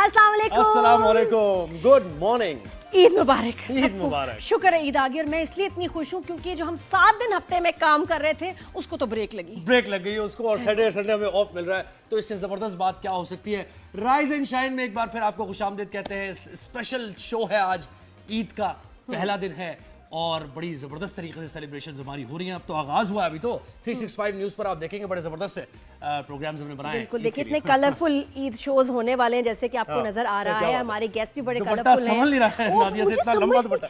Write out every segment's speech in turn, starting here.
अस्सलाम वालेकुम। अस्सलाम वालेकुम, गुड मॉर्निंग। ईद मुबारक। ईद मुबारक। शुक्र है ईद आ गई और मैं इसलिए इतनी खुश हूँ क्योंकि जो हम 7 दिन हफ्ते में काम कर रहे थे उसको तो ब्रेक लगी लग गई है उसको और सैटरडे संडे हमें ऑफ मिल रहा है, तो इससे जबरदस्त बात क्या हो सकती है। राइज एंड शाइन में एक बार फिर आपको खुशामदीद कहते हैं। स्पेशल शो है आज, ईद का पहला दिन है और बड़ी जबरदस्त तरीके से सेलिब्रेशंस हमारी हो रही हैं। अब तो आगाज हुआ है, अभी तो 365 न्यूज पर आप देखेंगे बड़े जबरदस्त से प्रोग्राम्स हमने बनाए हैं। बिल्कुल, देखिए इतने कलरफुल ईद शोज होने वाले हैं जैसे कि आपको नजर आ रहा है। हमारे गेस्ट भी बड़े कलरफुल हैं। संभल नहीं रहा है नादिया से, इतना लंबा दुपट्टा।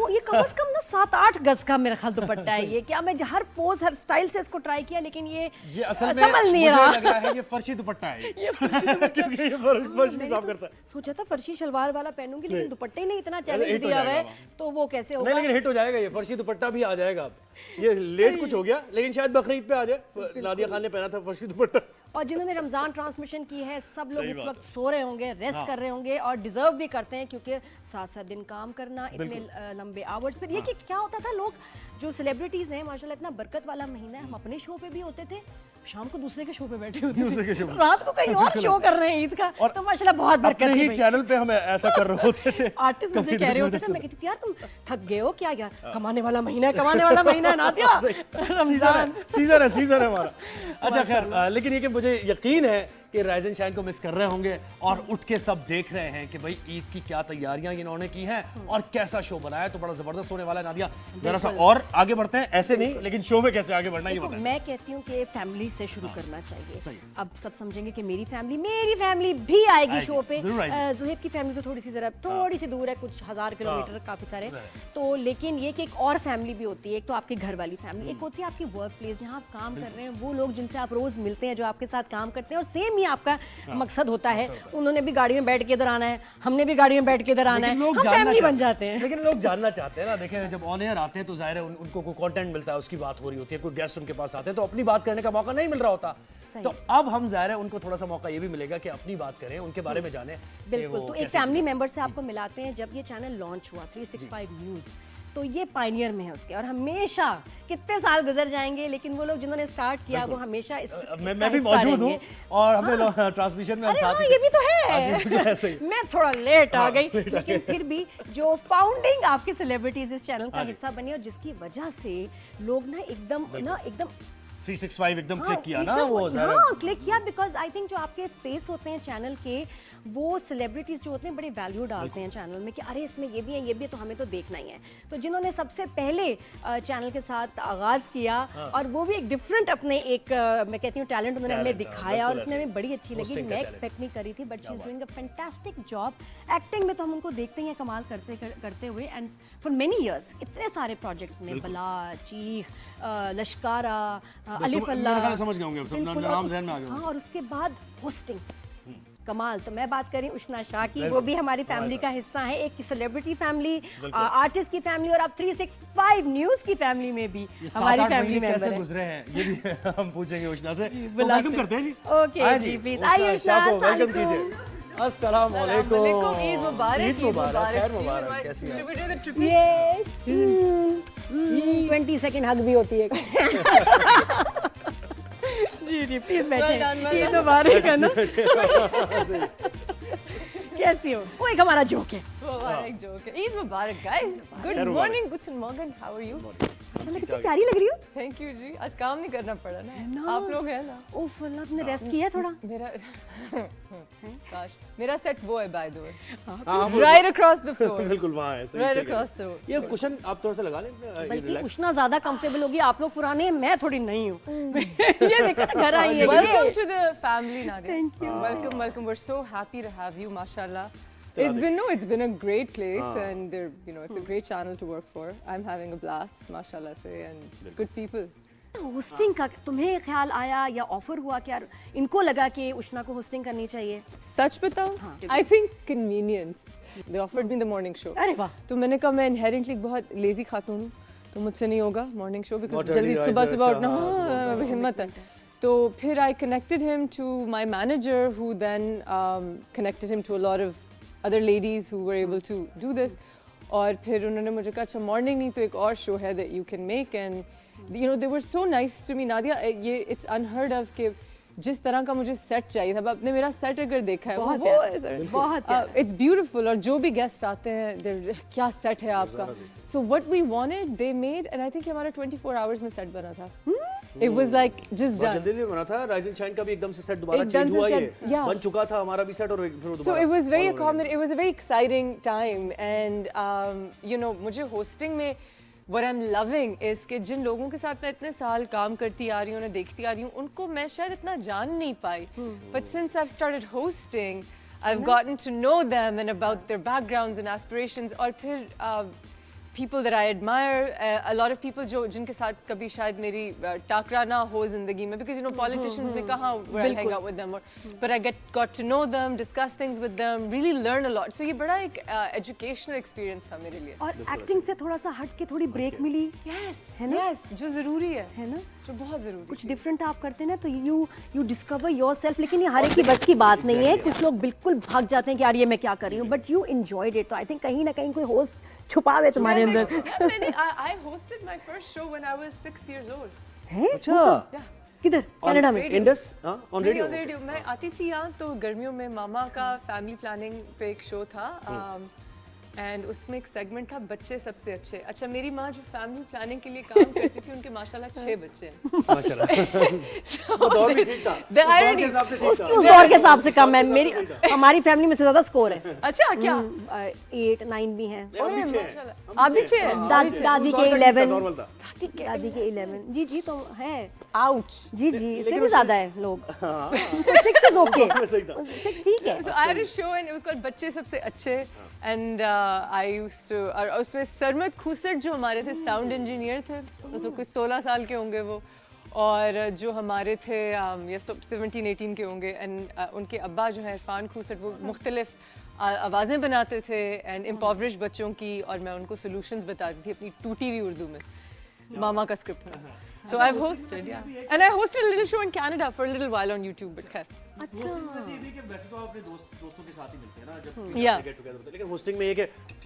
ये कम से कम ना 7-8 गज का मेरा ख्याल दुपट्टा है। ये क्या मैं हर पोज हर स्टाइल से इसको ट्राई किया लेकिन ये असल में संभल नहीं रहा। मुझे लग रहा है ये फर्शी दुपट्टा है क्योंकि ये फर्श भी साफ करता है। सोचा था फर्शी शलवार वाला पहनूंगी लेकिन दुपट्टे ने इतना चैलेंज दिया हुआ है तो वो कैसे होगा। नहीं लेकिन हिट हो जाएगा, ये फर्शी दुपट्टा भी आ जाएगा। अब ये लेट कुछ हो गया लेकिन शायद बकरीद पे आ जाए। नादिया खान ने पहना था फर्शी दुपट्टा। और जिन्होंने रमजान ट्रांसमिशन की है सब लोग इस वक्त सो रहे होंगे, रेस्ट कर रहे होंगे और डिजर्व भी करते हैं क्योंकि 7-7 दिन काम करना, इतने लंबे आवर्स। फिर ये कि क्या होता था, लोग जो सेलिब्रिटीज हैं माशाल्लाह इतना बरकत वाला महीना है, हम अपने शो पे भी होते थे, शाम को दूसरे के शो पे बैठे होते थे, रात को कहीं और शो कर रहे हैं ईद का। तो माशाल्लाह बहुत बरकत ही चैनल पे हमें ऐसा कर रहे होते थे। आर्टिस्ट मुझे कह रहे होते थे, मैं कहती थी यार तुम थक गए हो क्या यार, कमाने वाला महीना है, कमाने वाला महीना है नादिया, रमजान सीजन है हमारा। अच्छा खैर, लेकिन ये कि मुझे यकीन है कि राइज एंड शाइन को मिस कर रहे होंगे और उठ के सब देख रहे हैं कि भाई ईद की क्या तैयारियां इन्होंने की हैं और कैसा शो बनाया। तो बड़ा जबरदस्त होने वाला है। नादिया जरा सा और आगे बढ़ते हैं, ऐसे नहीं लेकिन शो में कैसे आगे बढ़ना है ये बताएं। मैं कहती हूँ कि फैमिली से शुरू करना चाहिए। अब सब समझेंगे कि मेरी फैमिली भी आएगी शो पे। ज़ुहैब की फैमिली तो थोड़ी सी दूर है, कुछ 1000 किलोमीटर, काफी सारे। तो लेकिन ये कि एक और फैमिली भी होती है। एक तो आपके घर वाली फैमिली, एक होती है आपकी वर्क प्लेस जहाँ आप काम कर रहे हैं, वो लोग जिनसे आप रोज मिलते हैं, जो आपके साथ काम करते हैं और सेम ही आपका मकसद होता है। उन्होंने भी गाड़ी में बैठ के इधर आना है, हमने भी गाड़ी में बैठ के इधर आना है, हम फैमिली बन जाते हैं। लेकिन लोग जानना चाहते हैं ना, देखें जब ऑन एयर आते हैं तो जाहिर है उनको कोई कंटेंट मिलता है, उसकी बात हो रही होती है, कोई गेस्ट उनके पास आते हैं तो अपनी बात करने का मौका नहीं मिल रहा होता। तो अब हम जाहिर है उनको थोड़ा सा मौका ये भी मिलेगा कि अपनी बात करें, उनके बारे में जाने। बिल्कुल, तो एक फैमिली मेंबर से आपको मिलाते हैं। जब ये चैनल लॉन्च हुआ 365 न्यूज, तो ये पायनियर में है उसके, और हमेशा कितने साल गुजर जाएंगे लेकिन वो लोग जिन्होंने स्टार्ट किया वो हमेशा मैं भी मौजूद हूँ और हमने ट्रांसमिशन में हम साथ ये भी तो है। मैं थोड़ा लेट आ गई लेकिन फिर भी जो फाउंडिंग आपकी सेलिब्रिटीज इस चैनल का हिस्सा बनी और जिसकी वजह से लोग ना एकदम 365 एकदम क्लिक किया ना, वो क्लिक किया बिकॉज आई थिंक जो आपके फेस होते हैं चैनल के, वो सेलिब्रिटीज जो होते हैं बड़े वैल्यू डालते हैं चैनल में कि अरे इसमें ये भी है, ये भी है, तो हमें तो देखना ही है। तो जिन्होंने सबसे पहले चैनल के साथ आगाज किया और वो भी एक डिफरेंट अपने एक मैं कहती हूँ टैलेंट उन्होंने हमें दिखाया और उसमें हमें बड़ी अच्छी लगी। मैं एक्सपेक्ट नहीं करी थी but she is doing a fantastic job. Acting में तो हम उनको देखते हैं कमाल करते हुए एंड फॉर मेनी इयर्स इतने सारे प्रोजेक्ट्स में, बला, चीख, लश्कारा, अलिफ अल्लाह, समझ गए होंगे अब सब नाम ज़हन में आ गए। और उसके बाद होस्टिंग कमाल। तो मैं बात करी उष्ना शाह की, वो भी हमारी फैमिली का हिस्सा है, एक सेलिब्रिटी फैमिली, आर्टिस्ट की फैमिली और अब 365 न्यूज की फैमिली में भी हमारी फैमिली मेंबर कैसे है। गुजरे हैं ये भी हम पूछेंगे उष्ना से। वेलकम करते हैं जी। ओके जी, प्लीज आइए उष्ना, वेलकम कीजिए। अस्सलाम वालेकुम। ईद मुबारक। खैर मुबारक। कैसी हैं? ये 20 सेकंड हग भी होती है। जी प्लीज बैठे। ईद मुबारक है ना। कैसी हो? वो एक हमारा जोक है। मुबारक जोक है। ईद मुबारक guys. Good morning, good morning, how are you? मैं कितनी प्यारी लग रही हूँ। थैंक यू जी। आज काम नहीं करना पड़ा ना, आप लोग हैं ना। ओह अल्लाह, तुमने रेस्ट किया थोड़ा? मेरा काश मेरा सेट वो है by the way, right across the floor. बिल्कुल वहाँ है, राइट अक्रॉस द। ये कुशन आप थोड़ा सा लगा लें, बल्कि उष्ना ज्यादा कंफर्टेबल होगी, आप लोग पुराने हैं, मैं थोड़ी नई हूँ। ये देखो ना घर आई है। Welcome to the family Nadia. Thank you. Welcome. We're so happy to have you, mashallah. It's been a great place and it's a great channel to work for. I'm having a blast, mashallah say, and it's good people. Hosting का तुम्हें ख्याल आया या offer हुआ कि यार इनको लगा कि उष्ना को होस्टिंग करनी चाहिए? सच बताऊं, I think convenience. They offered me the morning show. अरे वाह। तो मैंने कहा मैं inherently बहुत लेजी खातून हूँ तो मुझसे नहीं होगा मॉर्निंग शो बिकॉज जल्दी सुबह उठना हिम्मत है। तो फिर I connected him to my manager who then connected him to a lot of other ladies who were able to do this. और फिर उन्होंने मुझे कहा अच्छा मॉर्निंग नहीं तो एक और शो है that you can make and they were so nice to me. Nadia, ये it's unheard of कि जिस तरह का मुझे सेट चाहिए था, आपने मेरा सेट अगर देखा है बहुत वो प्यारा, बहुत प्यारा। इट्स ब्यूटीफुल, और जो भी गेस्ट आते हैं क्या सेट है आपका, so what we wanted they made, and I think हमारा 24 आवर्स में सेट बना था। इट वाज लाइक जस्ट बहुत डन, जल्दी बना था। राइज एंड शाइन का भी एकदम से सेट दोबारा एकदम चेंज से हुआ, ये set, yeah. बन चुका था हमारा भी सेट और फिर वो So दोबारा it was very all over again. it was a very exciting time, and you know, मुझे hosting में what I'm loving is कि जिन लोगों के साथ मैं इतने साल काम करती आ रही हूँ, उन्हें देखती आ रही हूँ, उनको मैं शायद इतना जान नहीं पाई, but since I've started hosting, I've gotten to know them and about their backgrounds and aspirations, और फिर people that I admire, a lot of people जो जिनके साथ कभी शायद मेरी टाकरा ना हो जिंदगी में, because you know politicians में कहाँ where I hang out with them, or but I got to know them, discuss things with them, really learn a lot. So ये बड़ा एक educational experience था मेरे लिए। और एक्टिंग से थोड़ा सा हट के थोड़ी ब्रेक मिली, Yes, है ना? yes, जो जरूरी है ना? जो बहुत जरूरी कुछ डिफरेंट आप करते हैं ना, तो यू डिस्कवर योरसेल्फ। लेकिन ये हर एक की बस की बात नहीं है, कुछ लोग बिल्कुल भाग जाते हैं कि यार ये मैं क्या कर रही हूँ, बट यू एंजॉयड इट। तो आई थिंक कहीं ना कहीं कोई होस्ट छुपावे तुम्हारे अंदर। I hosted my first show when I was 6 years old. है? अच्छा, Yeah. किधर? कनाडा में? इंडस ऑन नहीं, रेडियो। on radio. मैं आती थी यहाँ, तो गर्मियों में मामा का फैमिली प्लानिंग पे एक शो था, एंड उसमें एक सेगमेंट था बच्चे सबसे अच्छे। अच्छा, मेरी माँ जो फैमिली प्लानिंग के लिए काम करती थी, उनके माशाल्लाह 6 बच्चे हैं। माशाल्लाह। वो दौर भी ठीक था, The उस दौर irony- के हिसाब से ठीक उस था। दौर के हिसाब से कम है। मेरी हमारी फैमिली में से ज्यादा स्कोर है। अच्छा, क्या 8 9 भी हैं। हम अरे, पीछे हैं, माशाल्लाह। आप पीछे हैं? दादी उस के दौर का ठीक था, 11, नॉर्मल था। दादी के 11। जी जी, तो है। Ouch. जी जी, इससे भी ज्यादा है लोग। 6 is okay, 6 ठीक है। So I had a show and it was called बच्चे सबसे अच्छे, and I used to, और उसमें सरमद खूसट जो हमारे थे साउंड इंजीनियर थे, उसमें कुछ 16 साल के होंगे वो, और जो हमारे थे या 17-18 के होंगे, एंड उनके अब्बा जो है इरफान खूसट, वो मुख्तलिफ आवाज़ें बनाते थे एंड इम्पॉवरिश बच्चों की, और मैं उनको सोल्यूशंस बताती थी अपनी टूटी हुई उर्दू में, मामा का स्क्रिप्ट था। So I've hosted, yeah, and I hosted a little show in Canada for a little while on YouTube, but खैर। वैसे तो आप अपने दोस्तों के साथ ही मिलते हैं ना जब Yeah. गेट टुगेदर होता है, लेकिन होस्टिंग में ये कि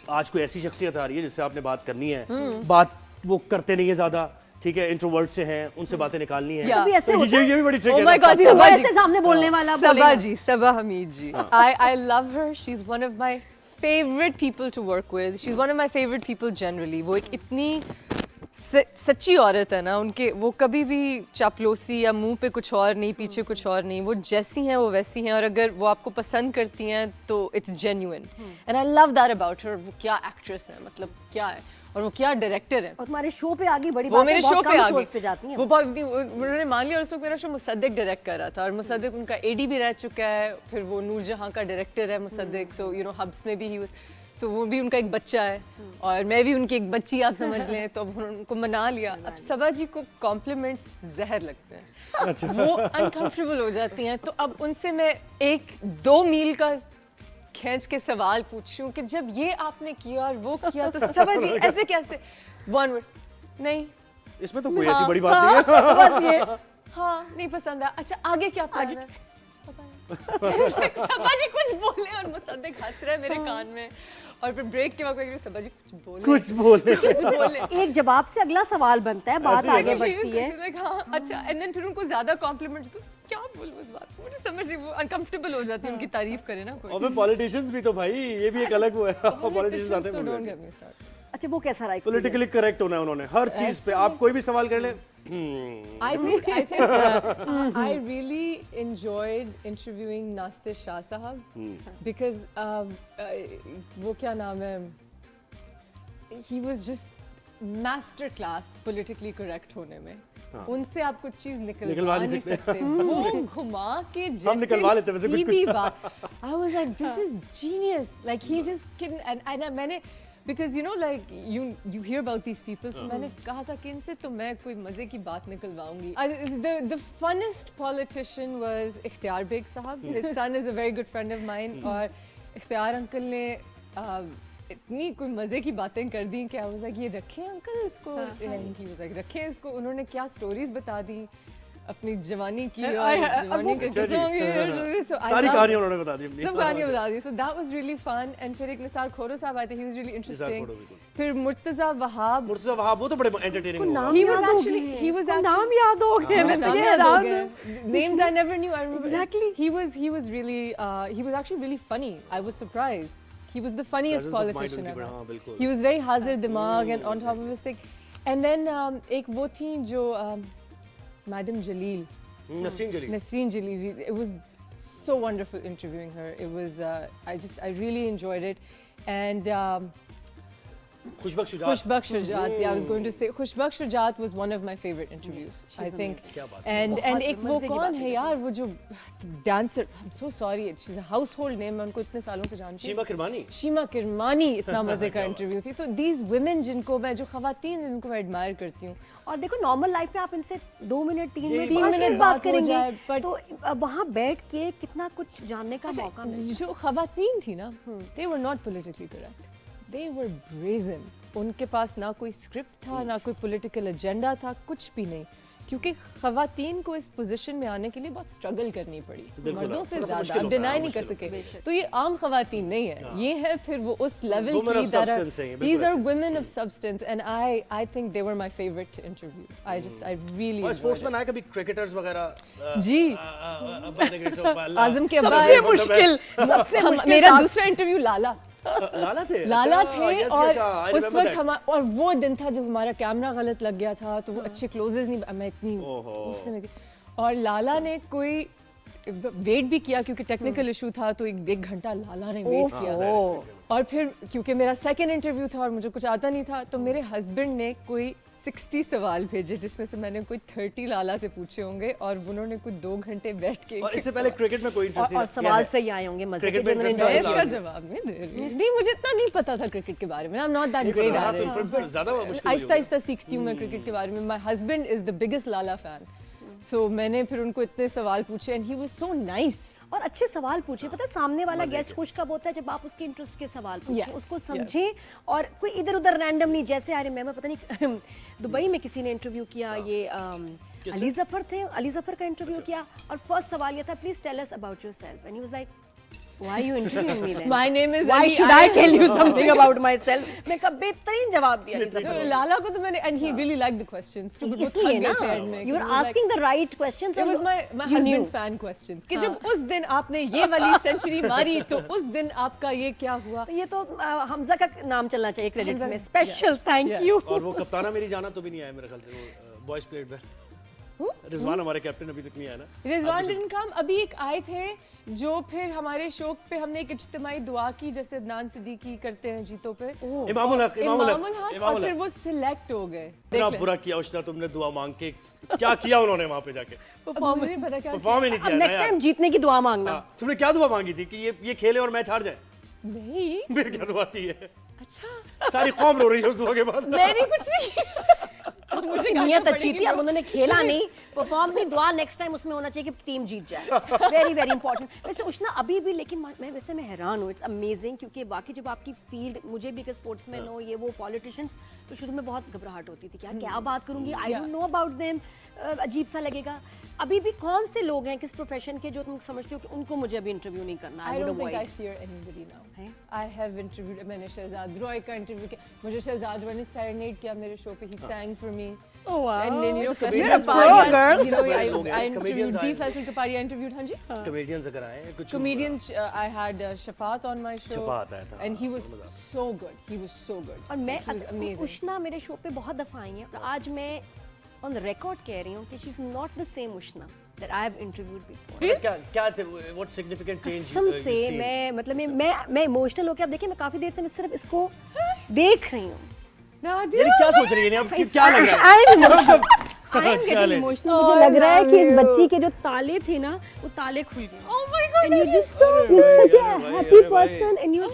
आज कोई ऐसी शख्सियत आ रही है जिससे आपने बात करनी है, बात वो करते नहीं है ज्यादा, ठीक है, इंट्रोवर्ट से हैं, उनसे बातें निकालनी है, Yeah. कभी ऐसे तो होता है? ये भी बड़ी ट्रिक Oh है my ना। God, वो सबा जी, ऐसे सामने बोलने वाला सबा बोलेगा। जी, सबा हमीद जी, I love her. She's one of my favorite people to work with. She's one of my favorite people generally. वो एक इतनी सच्ची औरत है ना, उनके वो कभी भी चापलूसी या मुंह पे कुछ और नहीं, पीछे कुछ और नहीं, वो जैसी हैं वो वैसी हैं, और अगर वो आपको पसंद करती हैं तो it's genuine, and I love that about her. वो क्या एक्ट्रेस है, मतलब क्या है, और वो क्या डायरेक्टर है। और तुम्हारे शो पे आ गई, बड़ी वो बात है, मेरे शो बहुत पे कम आ शोज पे गई, जाती हैं। वो बहुत उन्होंने मान लिया, और उस वक्त मेरा शो मुसद्दिक डायरेक्ट कर रहा था, और मुसद्दिक उनका एडी भी रह चुका है, फिर वो नूरजहां का डायरेक्टर है मुसद्दिक, सो यू नो हब्स में भी ही वाज, सो वो भी उनका एक बच्चा है, और मैं भी उनकी एक बच्ची, आप समझ लें, तो अब उनको मना लिया। अब सबा जी को कॉम्प्लीमेंट्स जहर लगते हैं, वो अनकंफर्टेबल हो जाती हैं, तो अब उनसे मैं 1-2 मील का खींच के सवाल पूछूं कि जब ये आपने किया और वो किया, तो सबा जी ऐसे कैसे, वन वर्ड, नहीं, इसमें तो कोई ऐसी बड़ी बात नहीं है। बस ये हाँ नहीं पसंद आया, अच्छा आगे क्या प्लान है, पता नहीं। सबा जी कुछ बोले और मुसद्दिक हंस रहा है मेरे कान में, और फिर ब्रेक के वक्त सबा जी कुछ बोले, कुछ बोले, एक जवाब से अगला सवाल बनता है, बात आगे बढ़ती है। हाँ अच्छा, एंड देन फिर उनको ज्यादा कॉम्प्लीमेंट, तो क्या बोलूं उस बात को, मुझे समझ नहीं, वो अनकंफर्टेबल हो जाती है उनकी तारीफ करे ना कोई। और फिर पॉलिटिशियंस भी तो भाई, ये भी एक अलग वो है, पॉलिटिशियंस आते तो डोंट हैं, गेट मी स्टार्ट। अच्छा, वो कैसा रहा पॉलिटिकली experience? करेक्ट होना है उन्होंने हर चीज पे, आप कोई भी सवाल कर ले। I think I really enjoyed interviewing Nasir Shah Sahab because वो क्या नाम है, he was just master class politically correct होने में, उनसे आप कुछ चीज निकलवा नहीं सकते, वो घुमा के जैसे हम निकलवा लेते वैसे कुछ सीधी बात, I was like this is genius, like he just can, and मैंने because you know like you hear about these people, so मैंने कहा था कि इनसे तो मैं कोई मजे की बात निकलवाऊंगी। The funnest politician was इख्तियार बेग साहब, his son is a very good friend of mine, और इख्तियार अंकल ने इतनी कोई मजे की बातें कर दी कि I was like ये रखें अंकल इसको, he was like रखें इसको, उन्होंने क्या स्टोरीज बता दी, अपनी जवानी की और जवानी के किस्सों की सारी कहानियां उन्होंने बता दी अपनी। सब कहानियां बता दी। So that was really fun and फिर एक निसार खोरो साहब आए थे, he was really interesting। खोरो, बिल्कुल। फिर मुर्तज़ा वहाब, मुर्तज़ा वहाब, वो तो बड़े एंटरटेनिंग हो नाम गए। he was याद हो actually गए, he was उसको actually नाम याद हो गए, मैं नाम तो ये याद हो हैरान गए। हूँ। Names I never knew, I remember। Exactly। He was really he was actually really funny, I was surprised। He was the funniest Presence of mind politician उनकी ever। हाँ, बिल्कुल। He was very हाजिर दिमाग and on top of his thing। And then एक वो थी जो madam Jalil, Naseem Jalil. Nasreen Jalil ji, it was so wonderful interviewing her. It was I really enjoyed it, and Khushbak Shujat. Khushbak Shujat. Yeah, I was going to say Khushbak Shujat was one of my favorite interviews. I think, क्या बात and एक वो मज़े की कौन बात है है। यार वो जो dancer, I'm so sorry, she's a household name, मैं उनको इतने सालों से जानती हूँ। शीमा किरमानी। शीमा किरमानी, इतना मजे का इंटरव्यू थी। तो these women जिनको मैं, जो खवातीन जिनको मैं एडमायर करती हूँ, और देखो नॉर्मल लाइफ में आप इनसे 2 मिनट 3 मिनट 3 5 मिनट मिनट बात बात हो करेंगे जाए, but- तो वहाँ बैठ के कितना कुछ जानने का मौका मिलता जो खवातीन थी ना, they were not politically correct, they were brazen। उनके पास ना कोई स्क्रिप्ट था, ना कोई पॉलिटिकल एजेंडा था, कुछ भी नहीं। क्योंकि खवातीन को इस पोजीशन में आने के लिए बहुत स्ट्रगल करनी पड़ी, मर्दों से थोड़ा सा ज्यादा, मुश्किल आप होता है, डिनाई नहीं मुश्किल कर सके। बेशक। तो ये आम खवातीन नहीं है, ये है फिर वो उस लेवल Women की of substance हैं ये, बिल्कुल these are ऐसे। women of substance and I think they were my favorite to interview। I really और enjoyed स्पोर्ट्समैन आए कभी क्रिकेटर्स वगैरह? जी। आजम के अब्बा सबसे मुश्किल सबसे मुश्किल मेरा task। दूसरा इंटरव्यू लाला लाला थे। लाला अच्छा, थे yes, और yes, I उस remember वक्त that। और वो दिन था जब हमारा कैमरा गलत लग गया था, तो वो अच्छे क्लोजेस नहीं, मैं इतनी ओहो। उस समय थी। और लाला ने कोई वेट भी किया क्योंकि टेक्निकल इशू था, तो एक घंटा लाला ने वेट किया। और फिर क्योंकि मेरा सेकंड इंटरव्यू था और मुझे कुछ आता नहीं था, तो मेरे हस्बैंड ने कोई 60 सवाल भेजे, जिसमें से मैंने कोई 30 लाला से पूछे होंगे, और उन्होंने कुछ 2 घंटे बैठ के और इससे पहले क्रिकेट में कोई इंटरेस्ट और सवाल सही आए होंगे मजे के क्रिकेट में जिन्होंने interest enjoy है? मैं इसका जवाब नहीं दे रही। नहीं, मुझे इतना नहीं पता था क्रिकेट के बारे में। I am not that great हाँ, एट तो इट, फिर ज्यादा मुश्किल आहिस्ता आहिस्ता सीखती हूँ मैं क्रिकेट के बारे में। My husband is the biggest Lala fan, so मैंने फिर उनको इतने सवाल पूछे and he was so nice. और अच्छे सवाल पूछे। पता है सामने वाला गेस्ट खुश कब होता है, जब आप उसके इंटरेस्ट के सवाल पूछें, Yes, उसको समझें, और कोई इधर उधर रैंडम नहीं। जैसे आई रिमेंबर, पता नहीं दुबई में किसी ने इंटरव्यू किया, ये अली जफर थे, अली जफर का इंटरव्यू किया, और फर्स्ट सवाल ये था, please tell us about yourself, and he was like, why are you interviewing me then? My name is Why Ali, should I tell you something about myself? मैं कब बेहतरीन जवाब दिया अली जफर तो लाला को तो मैंने, and he really liked the questions too, but वो थक इसलिए गए ना, थे end में, you were he was like- asking the right questions. It and was my you knew. husband's fan questions कि जब उस दिन आपने ये वाली सेंचुरी मारी, तो उस दिन आपका ये क्या हुआ। ये तो हमजा का नाम चलना चाहिए क्रेडिट्स हमजा, में, स्पेशल थैंक yeah. यू। और वो कप्ताना मेरी जाना तो भी नहीं आया मेरे ख्याल से, वो बॉयज प्लेड में रिजवान हमारे कैप्टन अभी तक नहीं आया ना। Rizwan didn't come। अभी एक आए थे जो फिर हमारे शो पे हमने एक इज्तिमाई दुआ की, जैसे अदनान सिद्दीकी करते हैं जीतों पे, इमामुल हक, इमामुल हक, और फिर वो सिलेक्ट हो गए। इतना बुरा किया उष्टा तुमने दुआ मांग के, क्या किया उन्होंने वहाँ पे जाके? अब मुझे नहीं पता क्या परफॉर्म ही नहीं अब किया ना नेक्स्ट यार। टाइम जीतने की दुआ मांगना। हाँ, तुमने क्या दुआ मांगी थी कि ये खेले और मैच हार जाए? नहीं। मेरी क्या दुआ थी ये? अच्छा, सारी कौम रो रही है उस दुआ के बाद। मैंने कुछ नहीं अब मुझे नियत अच्छी थी, अब उन्होंने खेला नहीं, परफॉर्म नहीं, दुआ नेक्स्ट टाइम उसमें होना चाहिए कि टीम जीत जाए। Very very important. वैसे उष्णा अभी भी, लेकिन मैं हैरान हूँ, इट्स अमेजिंग, क्योंकि बाकी जब आपकी फील्ड, मुझे भी स्पोर्ट्समैन हो, ये वो पॉलिटिशियंस, तो शुरू में बहुत घबराहट होती थी, क्या बात करूंगी, I don't know about them, अजीब सा लगेगा। अभी भी कौन से लोग हैं किस प्रोफेशन के जो तुम समझते हो कि उनको मुझे अभी इंटरव्यू नहीं करना? I don't think I fear anybody now. I have interviewed, मैंने शहजाद रॉय का इंटरव्यू किया, मुझे शहजाद रॉय ने सेरेनेड किया मेरे शो पे, he sang for me. Oh wow. And then, you know, comedians Faisal pro Kapadia, girl. you know, लोग हैं, I comedians interviewed आए the Faisal Kapadia, interviewed, हाँ जी, कॉमेडियंस अगर आए कुछ comedians, I had Shafat on my show, Shafat आया था, and he was so good, he was so good, और मैं he was amazing. उष्णा मेरे शो पे बहुत दफा आई हैं, और आज मैं ऑन द रिकॉर्ड कह रही हूँ कि she is not the same Ushana that I have interviewed before. क्या थे, व्हाट सिग्निफिकेंट चेंज? कसम से मैं, मतलब मैं इमोशनल होकर, आप देखिए मैं काफी देर से मैं सिर्फ इसको देख रही हूँ। Nadia, यानी क्या सोच रही है अब क्या लग रहा है? I am getting emotional. मुझे Oh, लग रहा है कि इस Nadia. बच्ची के जो ताले थे ना, वो ताले खुल गए। oh my god, And you Nadia, just you're such a अरे भाई, happy अरे भाई। person, and you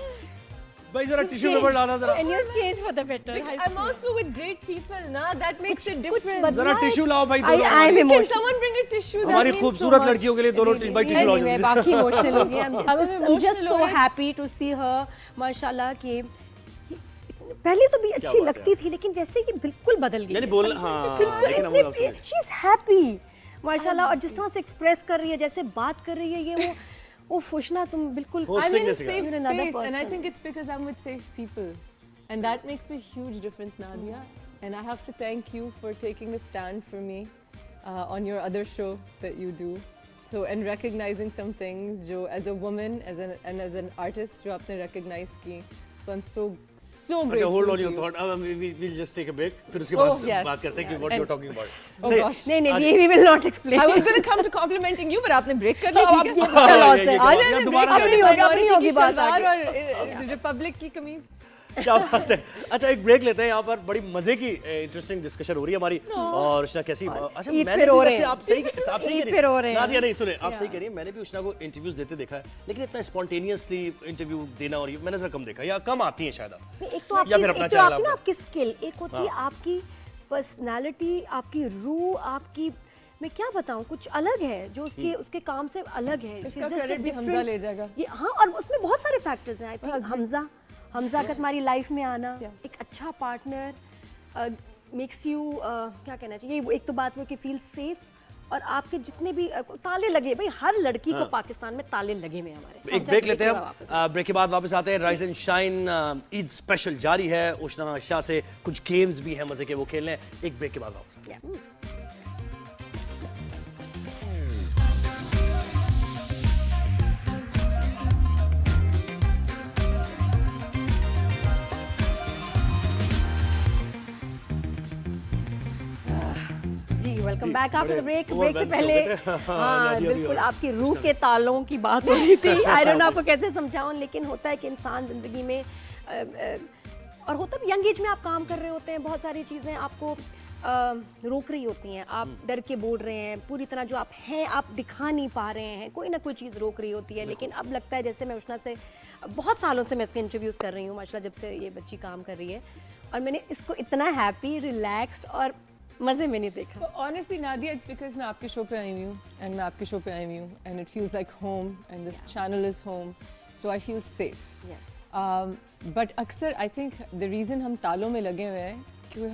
भाई जरा टिश्यू पेपर डालना जरा, and you change for the better. I'm also with great people, ना, that makes a difference. बदला जरा है। टिश्यू लाओ भाई, I दोनों am हमारी- Can emotional. someone bring a tissue? That हमारी means so खूबसूरत much. लड़कियों के लिए दोनों भाई टिश्यू लाओ मैं जल्दी से। बाकी इमोशनल हो गई। I'm अब मैं just emotional so हो गई। happy to see her, माशाल्लाह, कि पहले तो भी अच्छी बात लगती थी, लेकिन जैसे कि बिल्कुल बदल गई। यानी बोल हाँ, लेकिन हम आपसे शी इज हैप्पी, माशाल्लाह, और जिस तरह से एक्सप्रेस कर रही है, जैसे बात कर रही है, ये वो फुशना, तुम बिल्कुल I'm in a Hosting safe You're another space, and I person. think it's because I'm with safe people, and that makes a huge difference, Nadia. And I have to thank you for taking a stand for me on your other show that you do. So, and recognizing some things, जो as a woman, and as an artist, जो आपने recognize की. So I'm so अच्छा, grateful hold on to your you. thought. We'll just take a break. फिर उसके Oh, बाद yes. बात करते हैं कि what And- you're talking about. Oh Say, gosh. नहीं, we will not explain. I was going to come to complimenting you, but आपने break कर लिया, अब ठीक ये है? क्या loss ये है? क्या आज बात? हमने या break दोबारा कर करें? लिया, अपनी होगी minority की बात शलवार आगे। और रिपब्लिक की कमीज. क्या बात है। अच्छा, एक ब्रेक लेते हैं। यहाँ पर बड़ी मजे की इंटरेस्टिंग डिस्कशन हो रही है हमारी। और उष्णा कैसी, अच्छा ईद मैंने पे रो भी रहे वैसे हैं। आप सही ईद पे रो रहे हैं। नादिया, नहीं सुने, आप सही कह रही हैं। मैंने भी उष्णा को इंटरव्यूज देते देखा है, लेकिन इतना स्पॉन्टेनियसली इंटरव्यू देना और ये मैंने जरा कम देखा, या कम आती है शायद आप। एक तो या फिर अपना आपकी चैनल ना आपका। आपकी स्किल, एक होती है आपकी पर्सनालिटी, आपकी रूह, आपकी, मैं क्या बताऊं, कुछ अलग है जो उसके काम से अलग है। इसका She's just a credit भी हमजा different- ले जाएगा। ये हाँ, और उसमें बहुत सारे फैक्टर्स हैं। आई थिंक हमजा का तुम्हारी लाइफ में आना, Yes. एक अच्छा पार्टनर मेक्स यू, क्या कहना चाहिए, एक तो बात वो कि फील सेफ, और आपके जितने भी ताले लगे, भाई हर लड़की को पाकिस्तान में ताले लगे हुए हैं हमारे। एक ब्रेक लेते हैं हम। ब्रेक के बाद वापस आते हैं। Rise and shine Eid special जारी है। उष्णा शाह से कुछ गेम्स भी हैं मजे के, वो खेलने हैं। एक ब्रेक के बाद वापस आते हैं। जी, welcome back after the break. over break से balance पहले हो गए थे। हाँ नादिया भी बिल्कुल और आपकी रूह के तालों की बात हो रही थी। आई डोंट नो आपको कैसे समझाऊं, लेकिन होता है कि इंसान जिंदगी में और होता भी, यंग एज में आप काम कर रहे होते हैं, बहुत सारी चीज़ें आपको रोक रही होती हैं, आप डर के बोल रहे हैं, पूरी तरह जो आप हैं आप दिखा नहीं पा रहे हैं, कोई ना कोई चीज़ रोक रही होती है। लेकिन अब लगता है, जैसे मैं उष्णा से बहुत सालों से मैं इसके इंटरव्यूज़ कर रही हूँ माशाल्लाह, जब से ये बच्ची काम कर रही है, और मैंने इसको इतना हैप्पी, रिलैक्स्ड और मज़े में नहीं देखा। Honestly, Nadia, it's because मैं आपके शो पे आई हुई हूँ, and मैं आपके शो पे आई हुई हूँ, and it feels like home, and this channel is home, so I feel safe. Yes. But अक्सर I think the reason हम तालों में लगे हुए हैं, क्योंकि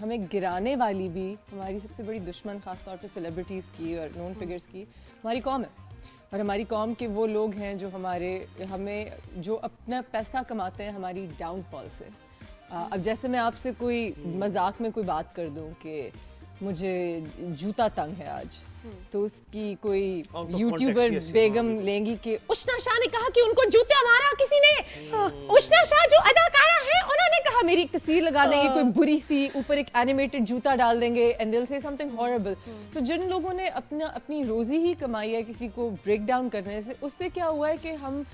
हमें गिराने वाली भी हमारी सबसे बड़ी दुश्मन, खास तौर पे सेलिब्रिटीज़ की और नोन फिगर्स की, हमारी कौम है। और हमारी कौम के वो लोग हैं जो जो अपना पैसा कमाते हैं हमारी डाउनफॉल से। अब जैसे मैं आपसे कोई मजाक में कोई बात कर दूं कि मुझे जूता तंग है आज, तो उसकी कोई Out of YouTuber context, yes, बेगम लेंगी कि उष्णा शाह ने कहा कि उनको जूते मारा किसी ने। उष्णा शाह जो अदाकारा है, उन्होंने कहा, मेरी एक तस्वीर लगा देंगे कोई बुरी सी, ऊपर एक एनिमेटेड जूता डाल देंगे, and they will say something horrible. So जिन लोगों ने अपनी रोजी ही कमाई है किसी को ब्रेक डाउन करने से, उससे क्या हुआ है कि हम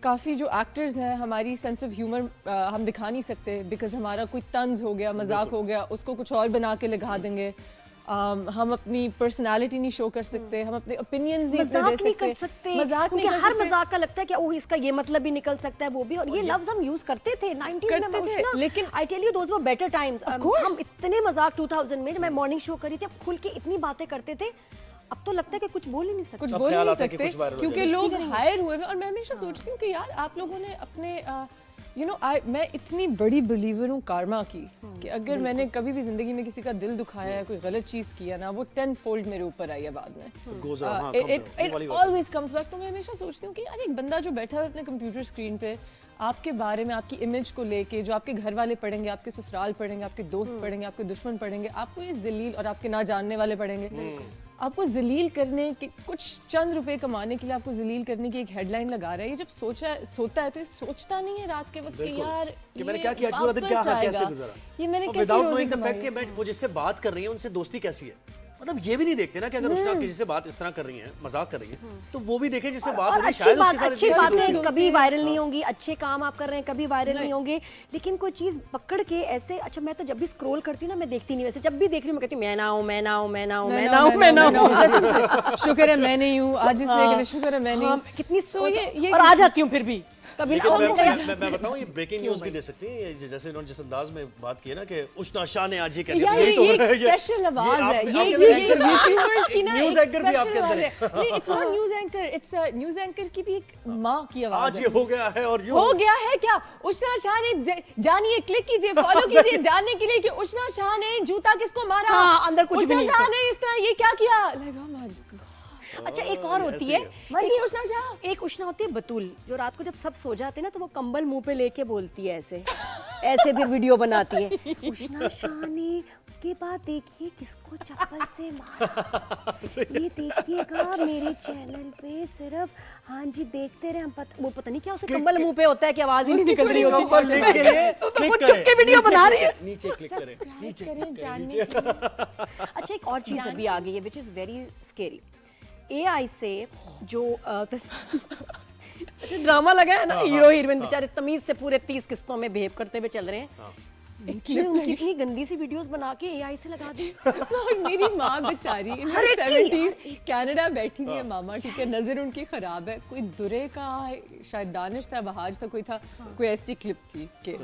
काफ़ी जो एक्टर्स हैं, हमारी सेंस ऑफ ह्यूमर हम दिखा नहीं सकते, बिकॉज हमारा कोई तंज हो गया, मजाक हो गया, उसको कुछ और बना के लगा देंगे। हम अपनी पर्सनालिटी नहीं शो कर सकते, हम अपने ओपिनियंस नहीं मजाक दे नहीं कर सकते, मजाक नहीं क्योंकि कर हर सकते। मजाक का लगता है कि ओह इसका ये मतलब भी निकल सकता है, वो भी, और ये लफ्ज हम यूज करते थे 90s में। करते थे, लेकिन I tell you those were better times. हम इतने मजाक 2000 में, जब मैं मॉर्निंग शो करी थी, अब खुल के इतनी बातें करते थे, अब तो लगता है कि कुछ बोल ही नहीं सकते। कुछ अब बोल ख्याल नहीं आता है कि सकते कुछ viral हो क्योंकि जाएगा। लोग हायर हुए हैं। और मैं हमेशा सोचती हूँ कि यार आप लोगों ने अपने मैं इतनी बड़ी बिलीवर हूँ कार्मा की, कि अगर मैंने कभी भी जिंदगी में किसी का दिल दुखाया है, कोई गलत चीज़ किया ना, वो 10 फोल्ड मेरे ऊपर आई है बाद में। Goes around, हाँ, comes around, ये वाली इट बात है। Always comes back. तो मैं हमेशा सोचती हूँ कि यार एक बंदा जो बैठा है अपने कंप्यूटर स्क्रीन पे, आपके बारे में, आपकी इमेज को लेके, जो आपके घर वाले पढ़ेंगे, आपके ससुराल पढ़ेंगे, आपके दोस्त पढ़ेंगे, आपके दुश्मन पढ़ेंगे, आपको इस जलील, और आपके ना जानने वाले पढ़ेंगे, आपको जलील करने के, कुछ चंद रुपए कमाने के लिए आपको जलील करने की एक हेडलाइन लगा रहा है। ये जब सोता है तो ये सोचता नहीं है रात के वक्त कि यार कि मैंने ये क्या किया आज पूरा दिन, क्या वापस कैसे आएगा। गुजरा, ये मैंने कैसे विदाउट रोज़ी नोइंग द कमाई फैक्ट कि मैं वो जिससे बात कर रही है उनसे दोस्ती कैसी है, मतलब ये भी नहीं देखते ना कि अगर उष्णा किसी से बात इस तरह कर रही है, मजाक कर रही है, तो वो भी देखे जिससे बात हो और रही है, अच्छी शायद बात, उसके साथ अच्छी इतनी अच्छी बातें दोस्ती हो। कभी वायरल नहीं होंगी, अच्छे काम आप कर रहे हैं कभी वायरल नहीं होंगे, लेकिन कोई चीज पकड़ के ऐसे, अच्छा मैं तो जब भी स्क्रॉल करती हूँ ना, मैं देखती नहीं, वैसे जब भी देख रही हूँ मैं कहती हूँ मैं ना हूँ, मैं ना हूँ, मैं ना हूँ, मैं ना हूँ, मैं ना हूँ। कसम से। शुक्र है मैं नहीं हूँ आज, इसलिए शुक्र है मैं नहीं। हाँ, कितनी So ये और आ जाती हूँ फिर भी। कभी लेकिन ना मैं बताऊं, ये ब्रेकिंग न्यूज भी दे सकती है, जैसे इन्होंने जिस अंदाज में बात की है ना कि उष्णा शाह ने आज ये कह दिया, यार यही तो हो ये रहा है। स्पेशल आवाज है, ये anchor भी- यूट्यूबर्स की ना न्यूज़ एक एंकर भी स्पेशल आपके अंदर आवाज है। नहीं, it's not news anchor, it's news anchor की भी एक माँ की आवाज आज है। ये हो गया है और यूं हो गया है क्या? उष्णा शाह ने जानिए, क्लिक कीजिए, फॉलो कीजिए जानने के लिए कि उष्णा शाह ने जूता किसको मारा। हाँ, अंदर कुछ भी उष्णा नहीं शाह था। ने इस तरह ये क्या किया? Like, oh my God. अच्छा, एक और होती है, मर गई उष्णा शाह। एक उष्णा होती है बतूल, जो रात को जब सब सो जाते हैं ना तो वो कंबल मुंह पे लेके बोलती है ऐसे ऐसे फिर वीडियो बनाती है, उष्णा शाह ने उसके बाद देखिए किसको चप्पल से मारा, ये देखिएगा मेरे चैनल पे सिर्फ, हाँ जी देखते रहे हम। वो पता नहीं क्या उसे कंबल मुंह पे होता है कि आवाज ही नहीं निकल रही होती, कंबल लिख के लिए तो क्लिक वो चुप के वीडियो बना रही है। नीचे क्लिक करें, नीचे करें जानने के लिए। अच्छा, एक और चीज अभी आ गई है which is very scary. AI से जो ड्रामा लगा है ना, हीरो हीरोइन बेचारे तमीज से पूरे 30 किस्तों में बिहेव करते हुए चल रहे हैं, उनकी इतनी गंदी सी वीडियोस बना के एआई से लगा दी। और मेरी माँ बेचारी इन हर एक की- 70s कनाडा बैठी हुई है मामा, ठीक है, नजर उनकी खराब है, कोई दुरे का शायद दानिश था, बहाज था, कोई था, कोई ऐसी क्लिप थी कि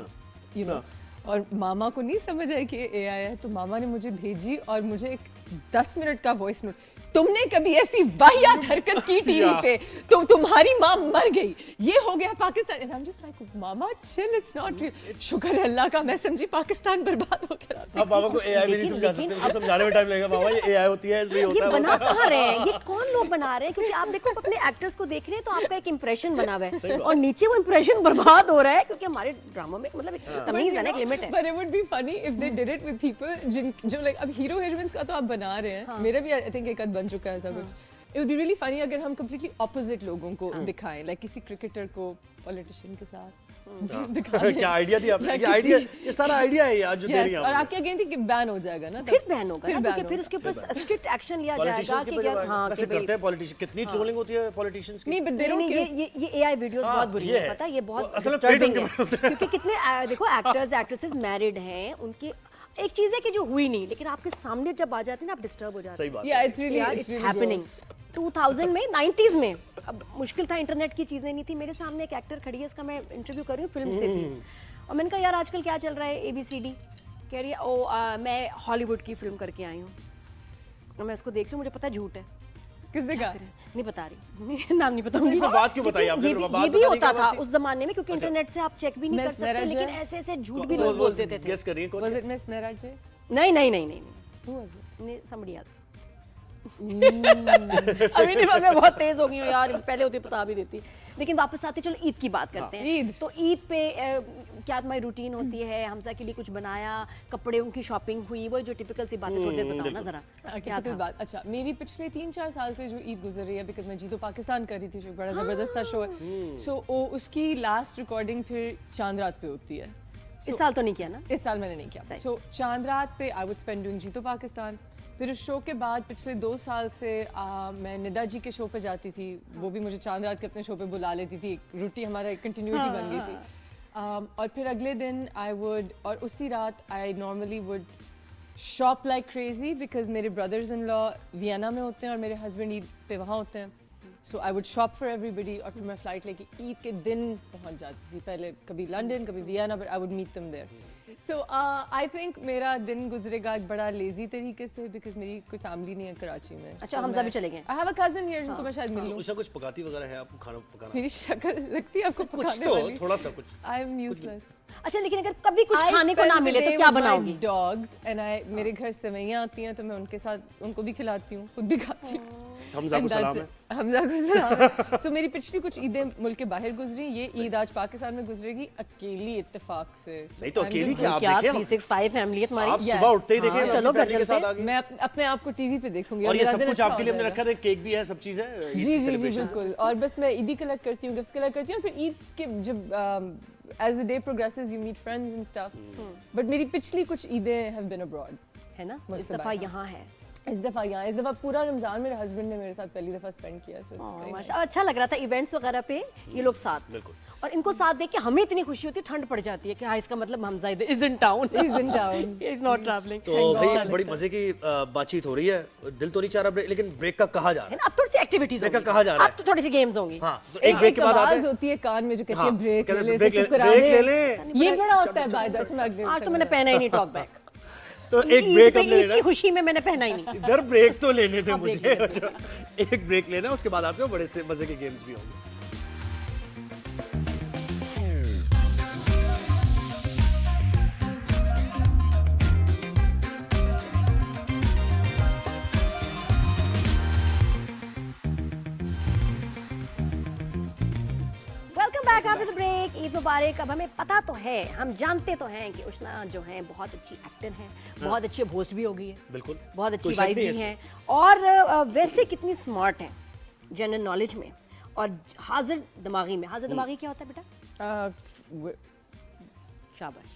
यू नो, और मामा को नहीं समझ आया कि एआई है, तो मामा ने मुझे भेजी और मुझे एक 10 मिनट का वॉइस नोट, तुमने कभी ऐसी वाहियात हरकत की टीवी पे तो तुम्हारी माँ मर गई, ये हो गया Pakistan. And I'm just like, mama chill, it's not real. शुक्र है अल्लाह का, मैं समझी पाकिस्तान बर्बाद हो गया। अब बाबा को एआई भी नहीं समझा सकते, उसको समझाने में टाइम लगेगा। बाबा ये एआई होती है, इसमें ये होता है, बना कहाँ रहे हैं, ये कौन लोग बना रहे हैं? क्योंकि आप देखो अपने एक्टर्स को देख रहे हैं तो आपका एक इंप्रेशन बना हुआ है और नीचे वो इंप्रेशन बर्बाद हो रहा है, क्योंकि हमारे ड्रामा में मतलब एक तमीज है ना, एक लिमिट है। But it would be funny if they did it with people जो like अब हीरो हीरोइंस का तो आप बना रहे हैं, मेरा भी आई थिंक एक आध बन चुका है ऐसा कुछ। It would be really funny अगर हम completely opposite लोगों को दिखाएं, like किसी क्रिकेटर को पॉलिटिशियन के साथ दिखा दें। क्या आइडिया दिया आपने? या ये आइडिया, किसी- ये सारा आइडिया है आज जो दे रही Yes, हैं और आप। आपकी अगेन थी कि बैन हो जाएगा ना, फिर बैन होगा ना, ban क्योंकि फिर होगा। उसके ऊपर स्ट्रिक्ट एक्शन लिया जाएगा पॉलिटिशियंस कि के यार हाँ वैसे कि भाई करते हैं पॉलिटिशियन, कितनी ट्रोलिंग होती है पॉलिटिशियंस की। नहीं, but they नहीं don't नहीं, care. ये एआई वीडियोस हाँ, बहुत बुरी ये है, है। पता है, ये बहुत वो असल में पेट डिस्टर्बिंग उनके है, क्योंकि कितने देखो एक्टर्स एक्ट्रेसेस मैरिड हैं, उनके एक चीज है कि जो हुई नहीं, लेकिन आपके सामने जब आ जाती है ना आप डिस्टर्ब हो जाते सही हैं। बात Yeah, है। it's really इट्स हैपनिंग 2000 में 90s में, अब मुश्किल था, इंटरनेट की चीजें नहीं थी। मेरे सामने एक एक्टर खड़ी है, उसका मैं इंटरव्यू कर रही हूँ, फिल्म से थी, और मैंने कहा यार आजकल क्या चल रहा है, ABCD कह रही है, ओ मैं हॉलीवुड की फिल्म करके आई हूँ, और मैं इसको देख रही हूँ, मुझे पता है झूठ है, किसने कहा? नहीं बता रही नाम नहीं बताऊंगी। तो बात क्यों बताई आपने? ये फिर भी, बात ये भी बताने होता की था बात थी। उस जमाने में, क्योंकि इंटरनेट से आप चेक भी नहीं Miss कर सकते, Niraj लेकिन है? ऐसे ऐसे झूठ भी लोग बोल देते थे। गेस करिए कौन Was it Miss Niraj? नहीं नहीं नहीं नहीं Who was it? नहीं, somebody else। अभी नहीं, मैं बहुत तेज हो गई हूँ यार, पहले होती बता भी देती। लेकिन वापस आते, चलो ईद की बात करते हैं। ईद। तो ईद पे क्या तुम्हारी रूटीन होती है? हमजा के लिए कुछ बनाया, कपड़े की शॉपिंग हुई, वो जो टिपिकल सी बातें थोड़ी देर बताओ ना जरा, क्या क्या था? बात? अच्छा, मेरी पिछले 3-4 साल से जो ईद गुजर रही है, बिकॉज मैं जीतो पाकिस्तान कर रही थी, जो बड़ा जबरदस्त सा शो है, सो उसकी लास्ट रिकॉर्डिंग फिर चांद रात पे होती है। इस साल तो नहीं किया ना? इस साल मैंने नहीं किया। सही। सो चांद रात पे आई वुड स्पेंड डूइंग जीतो पाकिस्तान। फिर उस शो के बाद पिछले 2 साल से मैं निदा जी के शो पे जाती थी, वो भी मुझे चांद रात के अपने शो पे बुला लेती थी, एक रूटीन हमारा एक कंटिन्यूटी बन गई थी। और फिर अगले दिन आई वुड, और उसी रात I normally would shop like crazy, because मेरे ब्रदर्स इन लॉ वियना में होते हैं और मेरे हस्बैंड ईद पे वहाँ होते हैं। So I would shop for everybody, और फिर मैं फ्लाइट लेके ईद के दिन पहुँच जाती थी, पहले कभी लंदन कभी Vienna, but I would meet them there. So I think मेरा दिन गुजरेगा एक बड़ा लेजी तरीके से, बिकॉज मेरी कोई फैमिली नहीं है कराची में। अच्छा, हमजा भी चले गए। I have a cousin here जिनको मैं शायद मिल लूं। कुछ पकाती वगैरह है आपको, खाना पकाना? मेरी शक्ल लगती है आपको कुछ पकाने तो वाली? थोड़ा सा कुछ। I am useless. अच्छा, लेकिन अगर कभी कुछ खाने को ना मिले तो क्या बनाओगी? डॉग्स एंड आई, मेरे घर सेवैयां आती हैं तो मैं उनके साथ उनको भी खिलाती हूँ, खुद भी खाती हूँ। हमजा को सलाम है। हमजा को सलाम। सो मेरी पिछली कुछ ईदें मुल्क के बाहर गुजरी, ये ईद आज पाकिस्तान में गुजरेगी अकेली इत्तेफाक से। नहीं तो अकेली क्या, आप क्या देखें 365 फैमिली है तुम्हारी? आप Yes. सुबह उठते ही देखें हाँ, अपनी चलो घर family के चलते साथ आ गए। मैं अपने आप को टीवी पे देखूंगी और ये मेरा सब दिन कुछ अच्छा आपके हो लिए हमने जाएगा। रखा है, केक भी है, सब चीज है, जी जी जी बिल्कुल। और बस मैं ईदी कलेक्ट करती हूँ, गिफ्ट्स कलेक्ट करती हूँ, फिर ईद के जब as the day progresses you meet friends and stuff. But मेरी पिछली कुछ ईदें हैव बीन अब्रॉड। है ना, मुझसे इस दफा बाहर। यहाँ है इस दफ़ा पूरा रमज़ान मेरे हस्बैंड ने मेरे साथ पहली दफ़ा स्पेंड किया, सो इट्स वेरी माशा अच्छा लग रहा था इवेंट्स वगैरह पे ये लोग साथ। बिल्कुल। और इनको साथ देख के हमें इतनी खुशी होती है, ठंड पड़ जाती है कि हाँ इसका मतलब Hamza is in town, He's in town. Is not travelling. तो भाई बड़ी मजे की बातचीत हो रही है, दिल तो नहीं चाह रहा ब्रेक, लेकिन ब्रेक का कहा जा रहा है। अब थोड़ी सी एक्टिविटीज ब्रेक का कहा जा रहा है। अब तो थोड़ी सी गेम्स होंगी। हाँ, तो एक ब्रेक के बाद आते आवाज हैं। होती है कान में जो कहती हाँ, है ब्रेक कहते हैं, ले, ब्रेक चुप करा ब्रेक दे। ले ले। ये बड़ा होता है बाय द वे। आज तो मैंने पहना ही नहीं टॉक बैक, तो एक ब्रेक हमने ईद लेना की खुशी में मैंने पहना ही नहीं। इधर ब्रेक तो लेने थे हाँ, मुझे। एक ब्रेक लेना, उसके बाद आते हो, बड़े से मजे के गेम्स भी होंगे। Welcome back after the break. Eid मुबारक। अब हमें पता तो है, हम जानते तो हैं कि उष्णा जो है बहुत अच्छी एक्टर हैं, बहुत अच्छी होस्ट भी हो गई है, बिल्कुल, बहुत अच्छी कोई शक वाइफ नहीं भी है हैं, और वैसे कितनी स्मार्ट हैं जनरल नॉलेज में, और हाजिर दिमागी में। हाजिर दिमागी क्या होता है बेटा? शाबाश।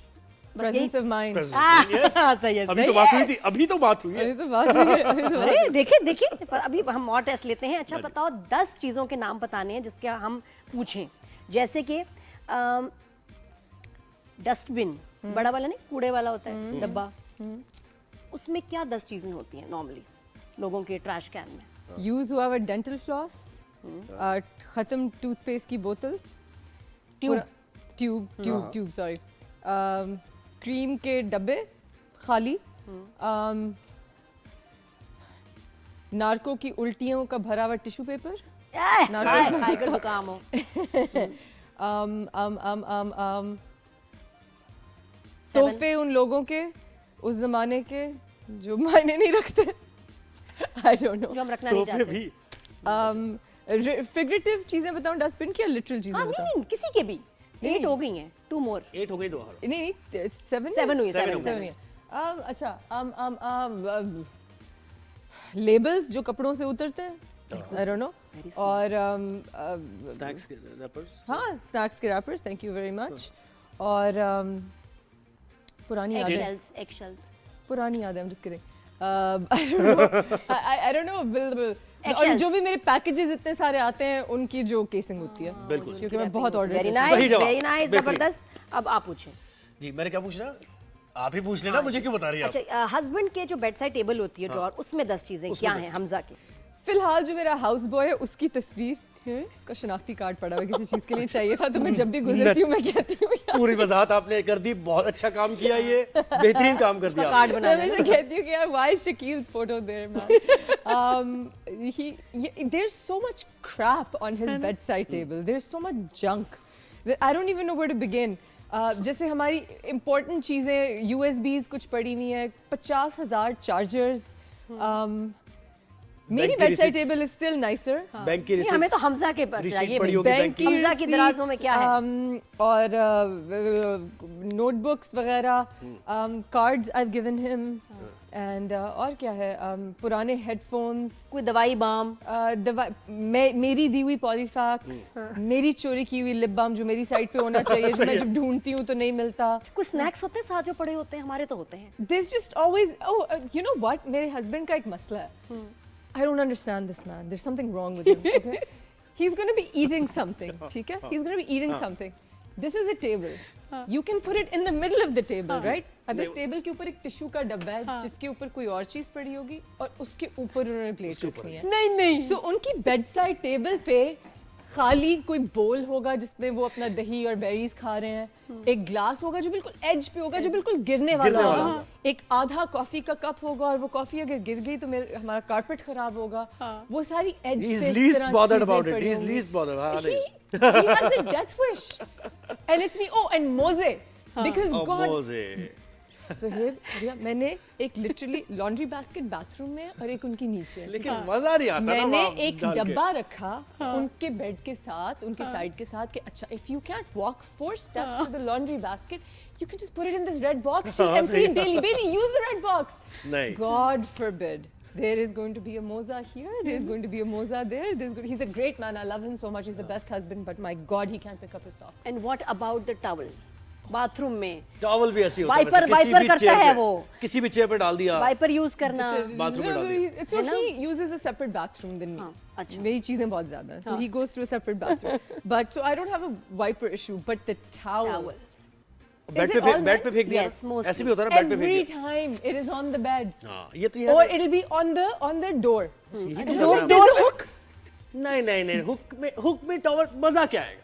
Presence of mind. Yes. सही है, अभी सही तो बात है। हुई थी, अभी तो बात हुई है। अरे तो बात हुई है, अभी तो अरे देखिए देखिए, पर अभी हम और टेस्ट लेते हैं। अच्छा बताओ, 10 चीज़ों के नाम बताने हैं जिसके हम पूछें, जैसे कि डस्टबिन, बड़ा वाला नहीं, कूड़े वाला होता है डब्बा, उसमें क्या 10 चीज़ें होती हैं नॉर्मली लोगों के ट्रैश कैन में? यूज हुआ हुआ डेंटल फ्लॉस, खत्म टूथपेस्ट की बोतल, ट्यूब, ट्यूब सॉरी, क्रीम के डब्बे खाली, नार्को की उल्टियों का भरा हुआ टिश्यू पेपर, जुकाम हो, तोहफे उन लोगों के उस जमाने के जो मायने नहीं रखते। I don't know. जो हम रखना नहीं तोहफे चाहते। भी। फिगरेटिव चीजें बताऊं डस्टबिन की, या लिटरल चीजें हाँ बताऊं? नहीं, किसी के भी 8 हो गई हैं, 2 मोर। 8 हो गई, 2 और। नहीं 7 7 हुई, 7 7 हुई। अच्छा, लेबल्स जो कपड़ों से उतरते हैं, आई डोंट नो, और स्नैक्स के रैपर्स। हाँ स्नैक्स के rappers, thank you very much, और पुरानी यादें, पुरानी यादें, I'm just kidding. I don't know. और जो भी मेरे पैकेजेस इतने सारे आते हैं उनकी जो केसिंग होती है, बिल्कुल। क्योंकि मैं बहुत ऑर्डर वेरी करती हूँ। सही नाइस, जवाब, वेरी नाइस, बेहतरीन। जबरदस्त। अब आप पूछें। जी, मैंने क्या पूछना? आप ही पूछ लेना, मुझे क्यों बता रही है आप? अच्छा, हस्बैंड के जो बेड साइड टेबल होती है ड्रॉअर, उसमें 10 चीजें क्या हैं हमजा की? फिलहाल जो मेरा हाउस बॉय है उसकी तस्वीर, उसका शनाख्ती कार्ड पड़ा हुआ है, किसी चीज के लिए चाहिए था, तो मैं जब भी गुजरती हूँ मैं कहती हूँ यार, पूरी वजाहत आपने कर दी, बहुत अच्छा काम किया, ये बेहतरीन काम कर दिया कार्ड आपने। बना मैं हमेशा कहती हूँ कि यार why is Shakil's photo there man? There's so much crap on his bedside table. There's so much junk that I don't even know where to begin. जैसे हमारी important चीज़ें, USBs कुछ पड़ी हुई हैं, 50,000 चार्जर्स, मेरी बैंक की bedside receipts। table is still nicer. Bank की नहीं, हमें तो receipts। हमजा के पास रिसीप्ट चाहिए पड़ी भाई। होगी बैंक बैंक की। की हमजा की दराजों में क्या है? और नोटबुक्स वगैरह, cards I have given him, and और क्या है, पुराने हेडफोन्स, कोई दवाई बाम, मेरी दी हुई पॉलीफैक्स, मेरी चोरी की हुई लिप बाम जो मेरी साइड पे होना चाहिए, जो मैं जब ढूंढती हूँ तो नहीं मिलता। कोई स्नैक्स होते हैं साथ जो पड़े होते हैं? हमारे तो होते हैं। There's just always, you know what, मेरे हस्बैंड का एक मसला है, I don't understand this man, there's something wrong with him, okay? He's going to be eating something, ठीक है? He's going to be eating something. This is a table. You can put it in the middle of the table, right? अब इस table के ऊपर एक tissue का डब्बा है जिसके ऊपर कोई और चीज पड़ी होगी, और उसके ऊपर उन्होंने प्लेट रखनी है। नहीं नहीं, So उनकी बेड साइड टेबल पे खाली कोई बोल होगा जिसमें वो अपना दही और बेरीज खा रहे हैं, एक ग्लास होगा जो बिल्कुल एज पे होगा, जो बिल्कुल गिरने वाला होगा, एक आधा कॉफी का कप होगा, और वो कॉफी अगर गिर गई तो हमारा कारपेट खराब होगा। वो सारी एज He is पे इस least तरह bothered चीजें about it. पड़ी He is होंगी। least bothered. हाँ, He नहीं। has a death wish, and it's me. Oh, and Mose, because Oh, God. Mose। So here, भैया, मैंने एक लिटरली लॉन्ड्री बास्केट बाथरूम में और एक उनकी नीचे है। लेकिन मजा नहीं आता ना मैंने वहाँ एक डाल के। डब्बा रखा उनके बेड के साथ, उनके साइड के साथ, कि अच्छा if you can't walk 4 steps to the laundry basket, you can just put it in this red box. She'll empty it daily. Baby, use the red box. नहीं। God forbid. There is going to be a Moza here. There is going to be a Moza there. He's a great man. I love him so much. He's the best husband. But my God, he can't pick up his socks. And what about the towel? Bathroom में towel भी ऐसी होता है wiper वैसे, किसी wiper भी करता chair है पे, वो किसी भी चेयर पे डाल दिया वाइपर यूज करना बाथरूम में डाल दिया। So he uses a separate bathroom than me. अच्छा। मेरी चीजें बहुत ज्यादा हैं. So he goes to a separate bathroom. But so I don't have a wiper issue. But the towel. Towels. Bed Is पे it all बेड पे फेंक दिया Yes, ना? mostly. ऐसे भी होता है ना, बेड पे Every फेंक दिया। time it is on the bed. हाँ, ये तो Or यार it'll be on the door. ये There's तो a करना है। hook. नहीं हुक में टॉवल मजा क्या आएगा?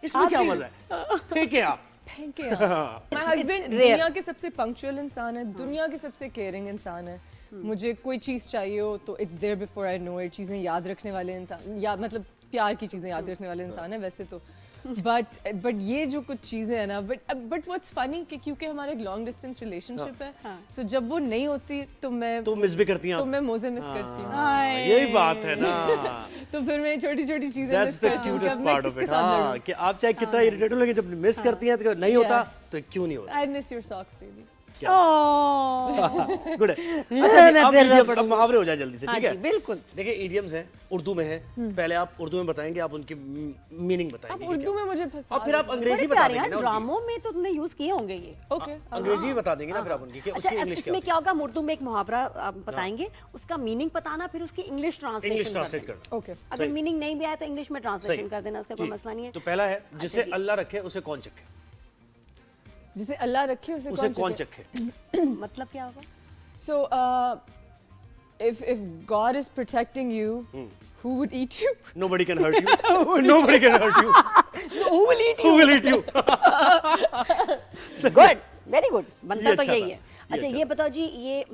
इसमें आप क्या ही- मजा है? फेंके आप। फेंके आप। My husband rare. दुनिया के सबसे पंक्चुअल इंसान है, दुनिया के सबसे केयरिंग इंसान है. मुझे कोई चीज़ चाहिए हो तो it's there before I know it. चीज़ें याद रखने वाले इंसान, या मतलब प्यार की चीज़ें याद रखने वाले इंसान है वैसे तो. बट ये जो कुछ चीज़ें हैं ना, बट व्हाट्स फनी कि क्योंकि हमारा एक लॉन्ग डिस्टेंस रिलेशनशिप है, सो जब वो नहीं होती तो मैं तो मिस भी करती हैं तो आप। मैं मोजे मिस करती हूँ. यही बात है ना। तो फिर मैं छोटी छोटी चीज़ें That's मिस the करती हूँ कि cutest अब मैं part of किसके it. साथ हाँ, लड़ूं. कि आप चाहे कितना इरिटेट हो लेकिन जब मिस करती हैं तो नहीं होता तो क्यों नहीं होता? I miss your socks, baby. Oh good है। अच्छा जी, अब idiom, अब मुहावरे हो जाए जल्दी से, हाँ ठीक जी, है? बिल्कुल। देखिए इडियम्स हैं, उर्दू में है। पहले आप उर्दू में बताएंगे, आप उनकी मीनिंग अब बताएंगे। उर्दू में मुझे फंसा और फिर आप दिया. अंग्रेजी बड़े बता प्यारे देंगे यार, ना उनकी। ड्रामों में तो तुमने यूज किए होंगे ये Okay. अंग्रेजी भी बता देंगे ना फिर आप उनकी, कि अच्छा उसकी इंग्लिश क्या इसमें क्या होगा, हम उर्दू में एक मुहावरा आप बताएंगे, उसका मीनिंग बताना, फिर उसकी इंग्लिश इंग्लिश ट्रांसलेशन ट्रांसलेट करना। Okay. अगर मीनिंग नहीं भी आया तो इंग्लिश में सही ट्रांसलेशन कर देना, उसका कोई जी। मसला नहीं है। तो पहला है, जिसे जी। अल्लाह रखे उसे कौन चखे? जिसे अल्लाह रखे उसे कौन चखे. चखे? मतलब क्या होगा? So if God is protecting you, who would eat you? Nobody can hurt you. Nobody can hurt you. Who will eat Who will eat you? Good, very good, बनता ये तो अच्छा यही था, है। ये अच्छा अच्छा ये बताओ जी, ये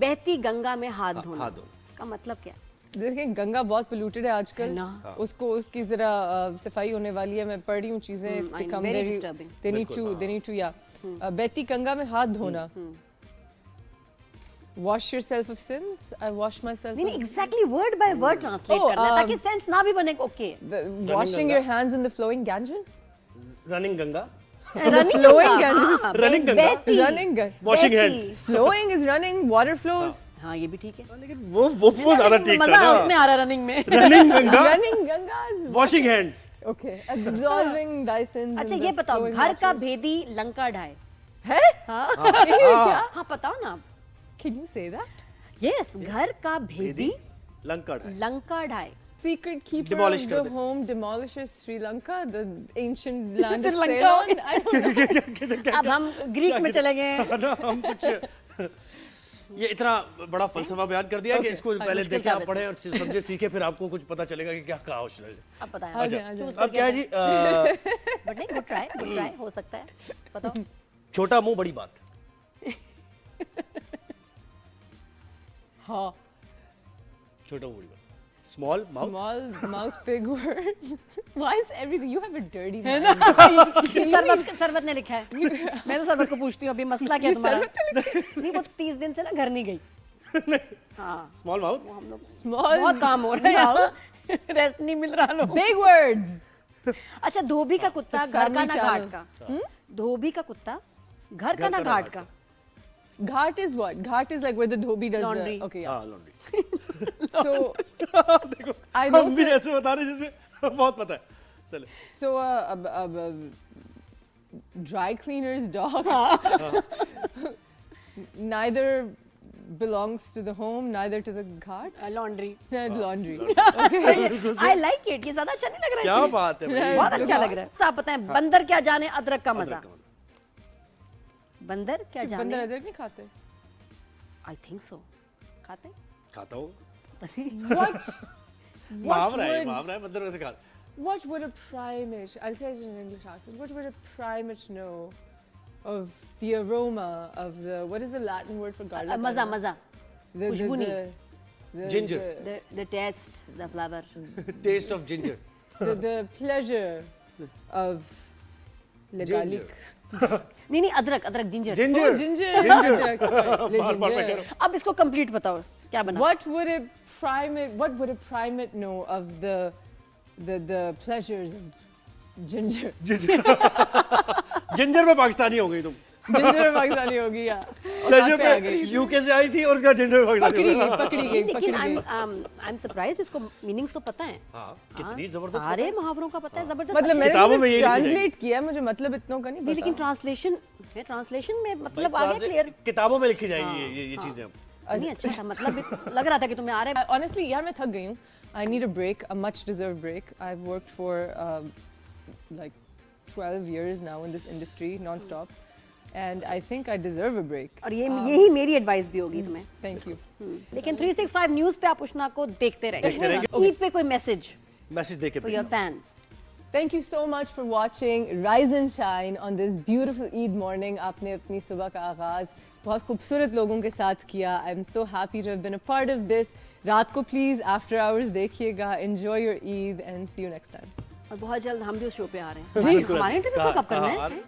बहती गंगा में हाथ धोना, हाथ धोना। इसका मतलब क्या? देखिए गंगा बहुत पोल्यूटेड है आजकल. ना। उसको उसकी जरा सफाई होने वाली है. मैं पढ़ रही हूँ चीजें. It's I know, become very very disturbing. they need to yeah. बहती गंगा में हाथ धोना. Wash yourself of sins. I wash myself. नहीं of- नहीं, exactly word by word translate Oh, करना है, ताकि सेंस ना भी बने. Okay, washing your hands in the flowing Ganges. Running Ganga. Running flowing Ganges. Running Ganga? Running Ganges. Washing बहती। hands. Flowing is running. Water flows. हाँ ये भी ठीक है, लेकिन वो ज्यादा ठीक मजा था उसमें ना। आ रहा रनिंग में। Running Ganga. Running Gangas. Washing hands. Okay. Absolving thy sins. अच्छा in ये the बताओ, flowing घर का waters. भेदी लंका ढाए। है? क्या? हाँ बताओ ना। Can you say that? Yes, घर का भेदी Lanka ढाए। Lanka ढाए। Secret keeper Demolish of कर the they. home demolishes Sri Lanka, the ancient land of Sri Ceylon. Lanka. I don't know. अब हम ग्रीक में चले गए हैं। ना हम कुछ ये इतना बड़ा फलसफा बयान कर दिया कि Okay. इसको पहले मुश्किल देखें, था आप पढ़ें और समझे सीखे, फिर आपको कुछ पता चलेगा कि क्या कहा उसने। अब बताएं। आ जाए, आ जाए। अब क्या है जी, बट नहीं, गुड ट्राई हो सकता है। बताओ। छोटा मुंह बड़ी बात। हाँ. छोटा मुंह बड़ी बात। Small mouth. Small mouth, big words. Why is everything? You have a dirty mind. सरबत ने लिखा है। मैं तो सरबत को पूछती हूँ अभी मसला क्या है तुम्हारा? नहीं, वो 30 दिन से ना घर नहीं गई। हाँ, Small mouth. वो हम लोग Small. बहुत काम हो रहा है यहाँ। रेस्ट नहीं मिल रहा लोग। Big words. अच्छा, धोबी का कुत्ता घर का family ना channel. घाट का। धोबी का कुत्ता घर का ना घाट का। Ghat is what? Ghat is like where the dhobi does Laundry. the. Okay, yeah. हाँ, laundry. So देखो, I know. हम भी ऐसे बता रहे जैसे बहुत पता है। चलो। So a dry cleaner's dog neither belongs to the home, neither to the ghat. Laundry. Laundry. I like it, ये ज्यादा अच्छा नहीं लग रहा है? क्या बात है भाई। बहुत अच्छा लग रहा है। आप बताएं, बंदर क्या जाने अदरक का मजा? बंदर क्या बंदर जाने? अदरक नहीं खाते. I think so. खाते? खाता हूँ। What? मुहावरा है, would- मुहावरा है, बंदर वैसे खाता। What would a primate? I'll say it in English accent. What would a primate know of the aroma of the? What is the Latin word for garlic? मजा मजा। The खुशबू नहीं। Ginger. The taste, the flavor. Taste of ginger. The pleasure of le Ginger. garlic. नहीं, अदरक, ginger. Ginger. Oh, ginger. Le ginger. अब इसको complete बताओ, क्या बना? What would a primate know of the pleasures of ginger? Ginger में पाकिस्तानी हो गई तुम। जिंजर पाकिस्तानी होगी या प्लेजर पे यूके से आई थी और उसका जिंजर पकड़ी गई लेकिन आई एम सरप्राइज्ड, इसको मीनिंग्स तो पता है। हाँ, कितनी जबरदस्त सारे मुहावरों का पता है, जबरदस्त। मतलब किताबों में मैंने ये लिखा है। ट्रांसलेट किया, मुझे मतलब इतनों का नहीं नहीं, पता। लेकिन ट्रांसलेशन में मतलब आ गया क्लियर। किताबों में लिखी जाएगी ये चीजें अब। नहीं अच्छा था, मतलब लग रहा था कि तुम्हें आ रहा है। Honestly, यार मैं थक गई हूँ। I need a break, a much deserved break. I've worked for like 12 years now in this industry non-stop, and I think I deserve a break. और यही मेरी एडवाइस भी होगी तुम्हें। Thank you. लेकिन 365 न्यूज़ पे आप उष्णा को देखते रहेंगे। ईद पे कोई मैसेज दे के for your fans. Thank you so much for watching Rise and Shine on this beautiful Eid morning. आपने अपनी सुबह का आगाज़ बहुत खूबसूरत लोगों के साथ किया। I am so happy to have been a part of this. रात को प्लीज़ आफ्टर आवर्स देखिएगा। Enjoy your Eid and see you next time. और बहुत जल्द हम भी उस शो पे आ रहे हैं। जी, हमारे इंटरव्यू कब करना है?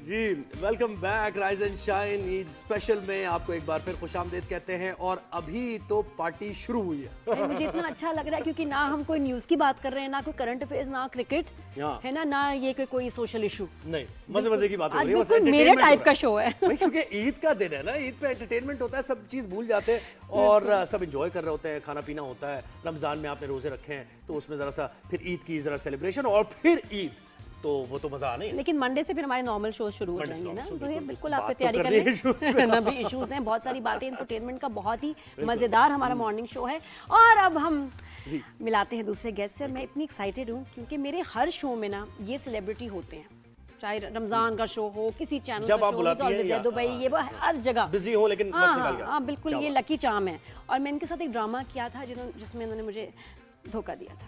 जी welcome back rise and shine Eid special में आपको एक बार फिर खुशामदीद कहते हैं। और अभी तो पार्टी शुरू हुई है। नहीं, मुझे इतना अच्छा लग रहा है क्योंकि ना हम कोई न्यूज़ की बात कर रहे हैं, ना कोई करंट अफेयर्स, ना क्रिकेट है ना ये कोई सोशल इशू। नहीं, मजे की बात हो आज रही है, बस बिल्कुल मेरे entertainment टाइप हो का रहा शो है। नहीं, क्योंकि ईद का दिन है ना, ईद पे एंटरटेनमेंट होता है, सब चीज भूल जाते हैं और सब एंजॉय कर रहे होते हैं, खाना पीना होता है। रमजान में आपने रोजे रखे हैं तो उसमें जरा सा फिर ईद की जरा सेलिब्रेशन और फिर ईद, तो वो तो मजा आने। लेकिन मंडे से फिर हमारे नॉर्मल शो शुरू हो Monday जाएंगे ना, show, तो ये बिल्कुल। बिल्कुल बात आपको तो तैयारी कर कर रही है लें। issues पे। ना भी इश्यूज हैं, बहुत सारी बातें, इंटरटेनमेंट का बहुत ही मजेदार हमारा मॉर्निंग शो है। और अब हम मिलाते हैं दूसरे गेस्ट से। मैं इतनी एक्साइटेड हूँ क्योंकि मेरे हर शो में ना ये सेलिब्रिटी होते हैं, चाहे रमजान का शो हो, किसी चैनल जब का आप शो बुलाती हो, हैं या- दुबई, ये वो हर जगह बिजी हो लेकिन वक्त निकाल के। हाँ बिल्कुल, क्या ये बात। लकी चार्म है। और मैं इनके साथ एक ड्रामा किया था जिसमें इन्होंने मुझे धोखा दिया था।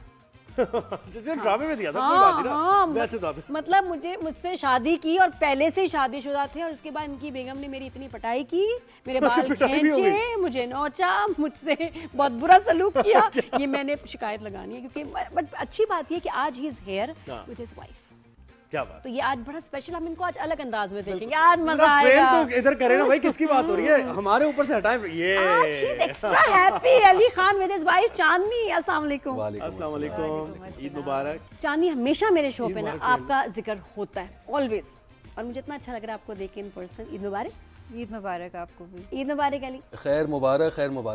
जो ड्रामे में दिया था, कोई बात नहीं ना, वैसे तो मतलब मुझसे शादी की और पहले से ही शादीशुदा थे, और उसके बाद इनकी बेगम ने मेरी इतनी पिटाई की, मेरे बाल पिटाई भी हो गई? खींचे, मुझे नोचा, मुझसे बहुत बुरा सलूक किया। ये मैंने शिकायत लगानी है क्योंकि बट अच्छी बात ये कि आज he is here with his wife, क्या बात। तो ये आज बड़ा स्पेशल, हम इनको आज अलग अंदाज में देखेंगे, आज मजा फ्रेम आएगा। तो इधर करें ना भाई, किसकी बात हो रही है, हमारे ऊपर से हटाएं ये। आज he is extra happy, Ali Khan with his wife Chandni. अस्सलाम वालेकुम। अस्सलाम वालेकुम, ईद मुबारक। चांदनी, हमेशा मेरे शो पे ना आपका जिक्र होता है ऑलवेज, और मुझे इतना अच्छा लग रहा है आपको देख के इन पर्सन। ईद मुबारक। ईद मुबारक आपको भी। ईद मुबारक अली। खैर मुबारक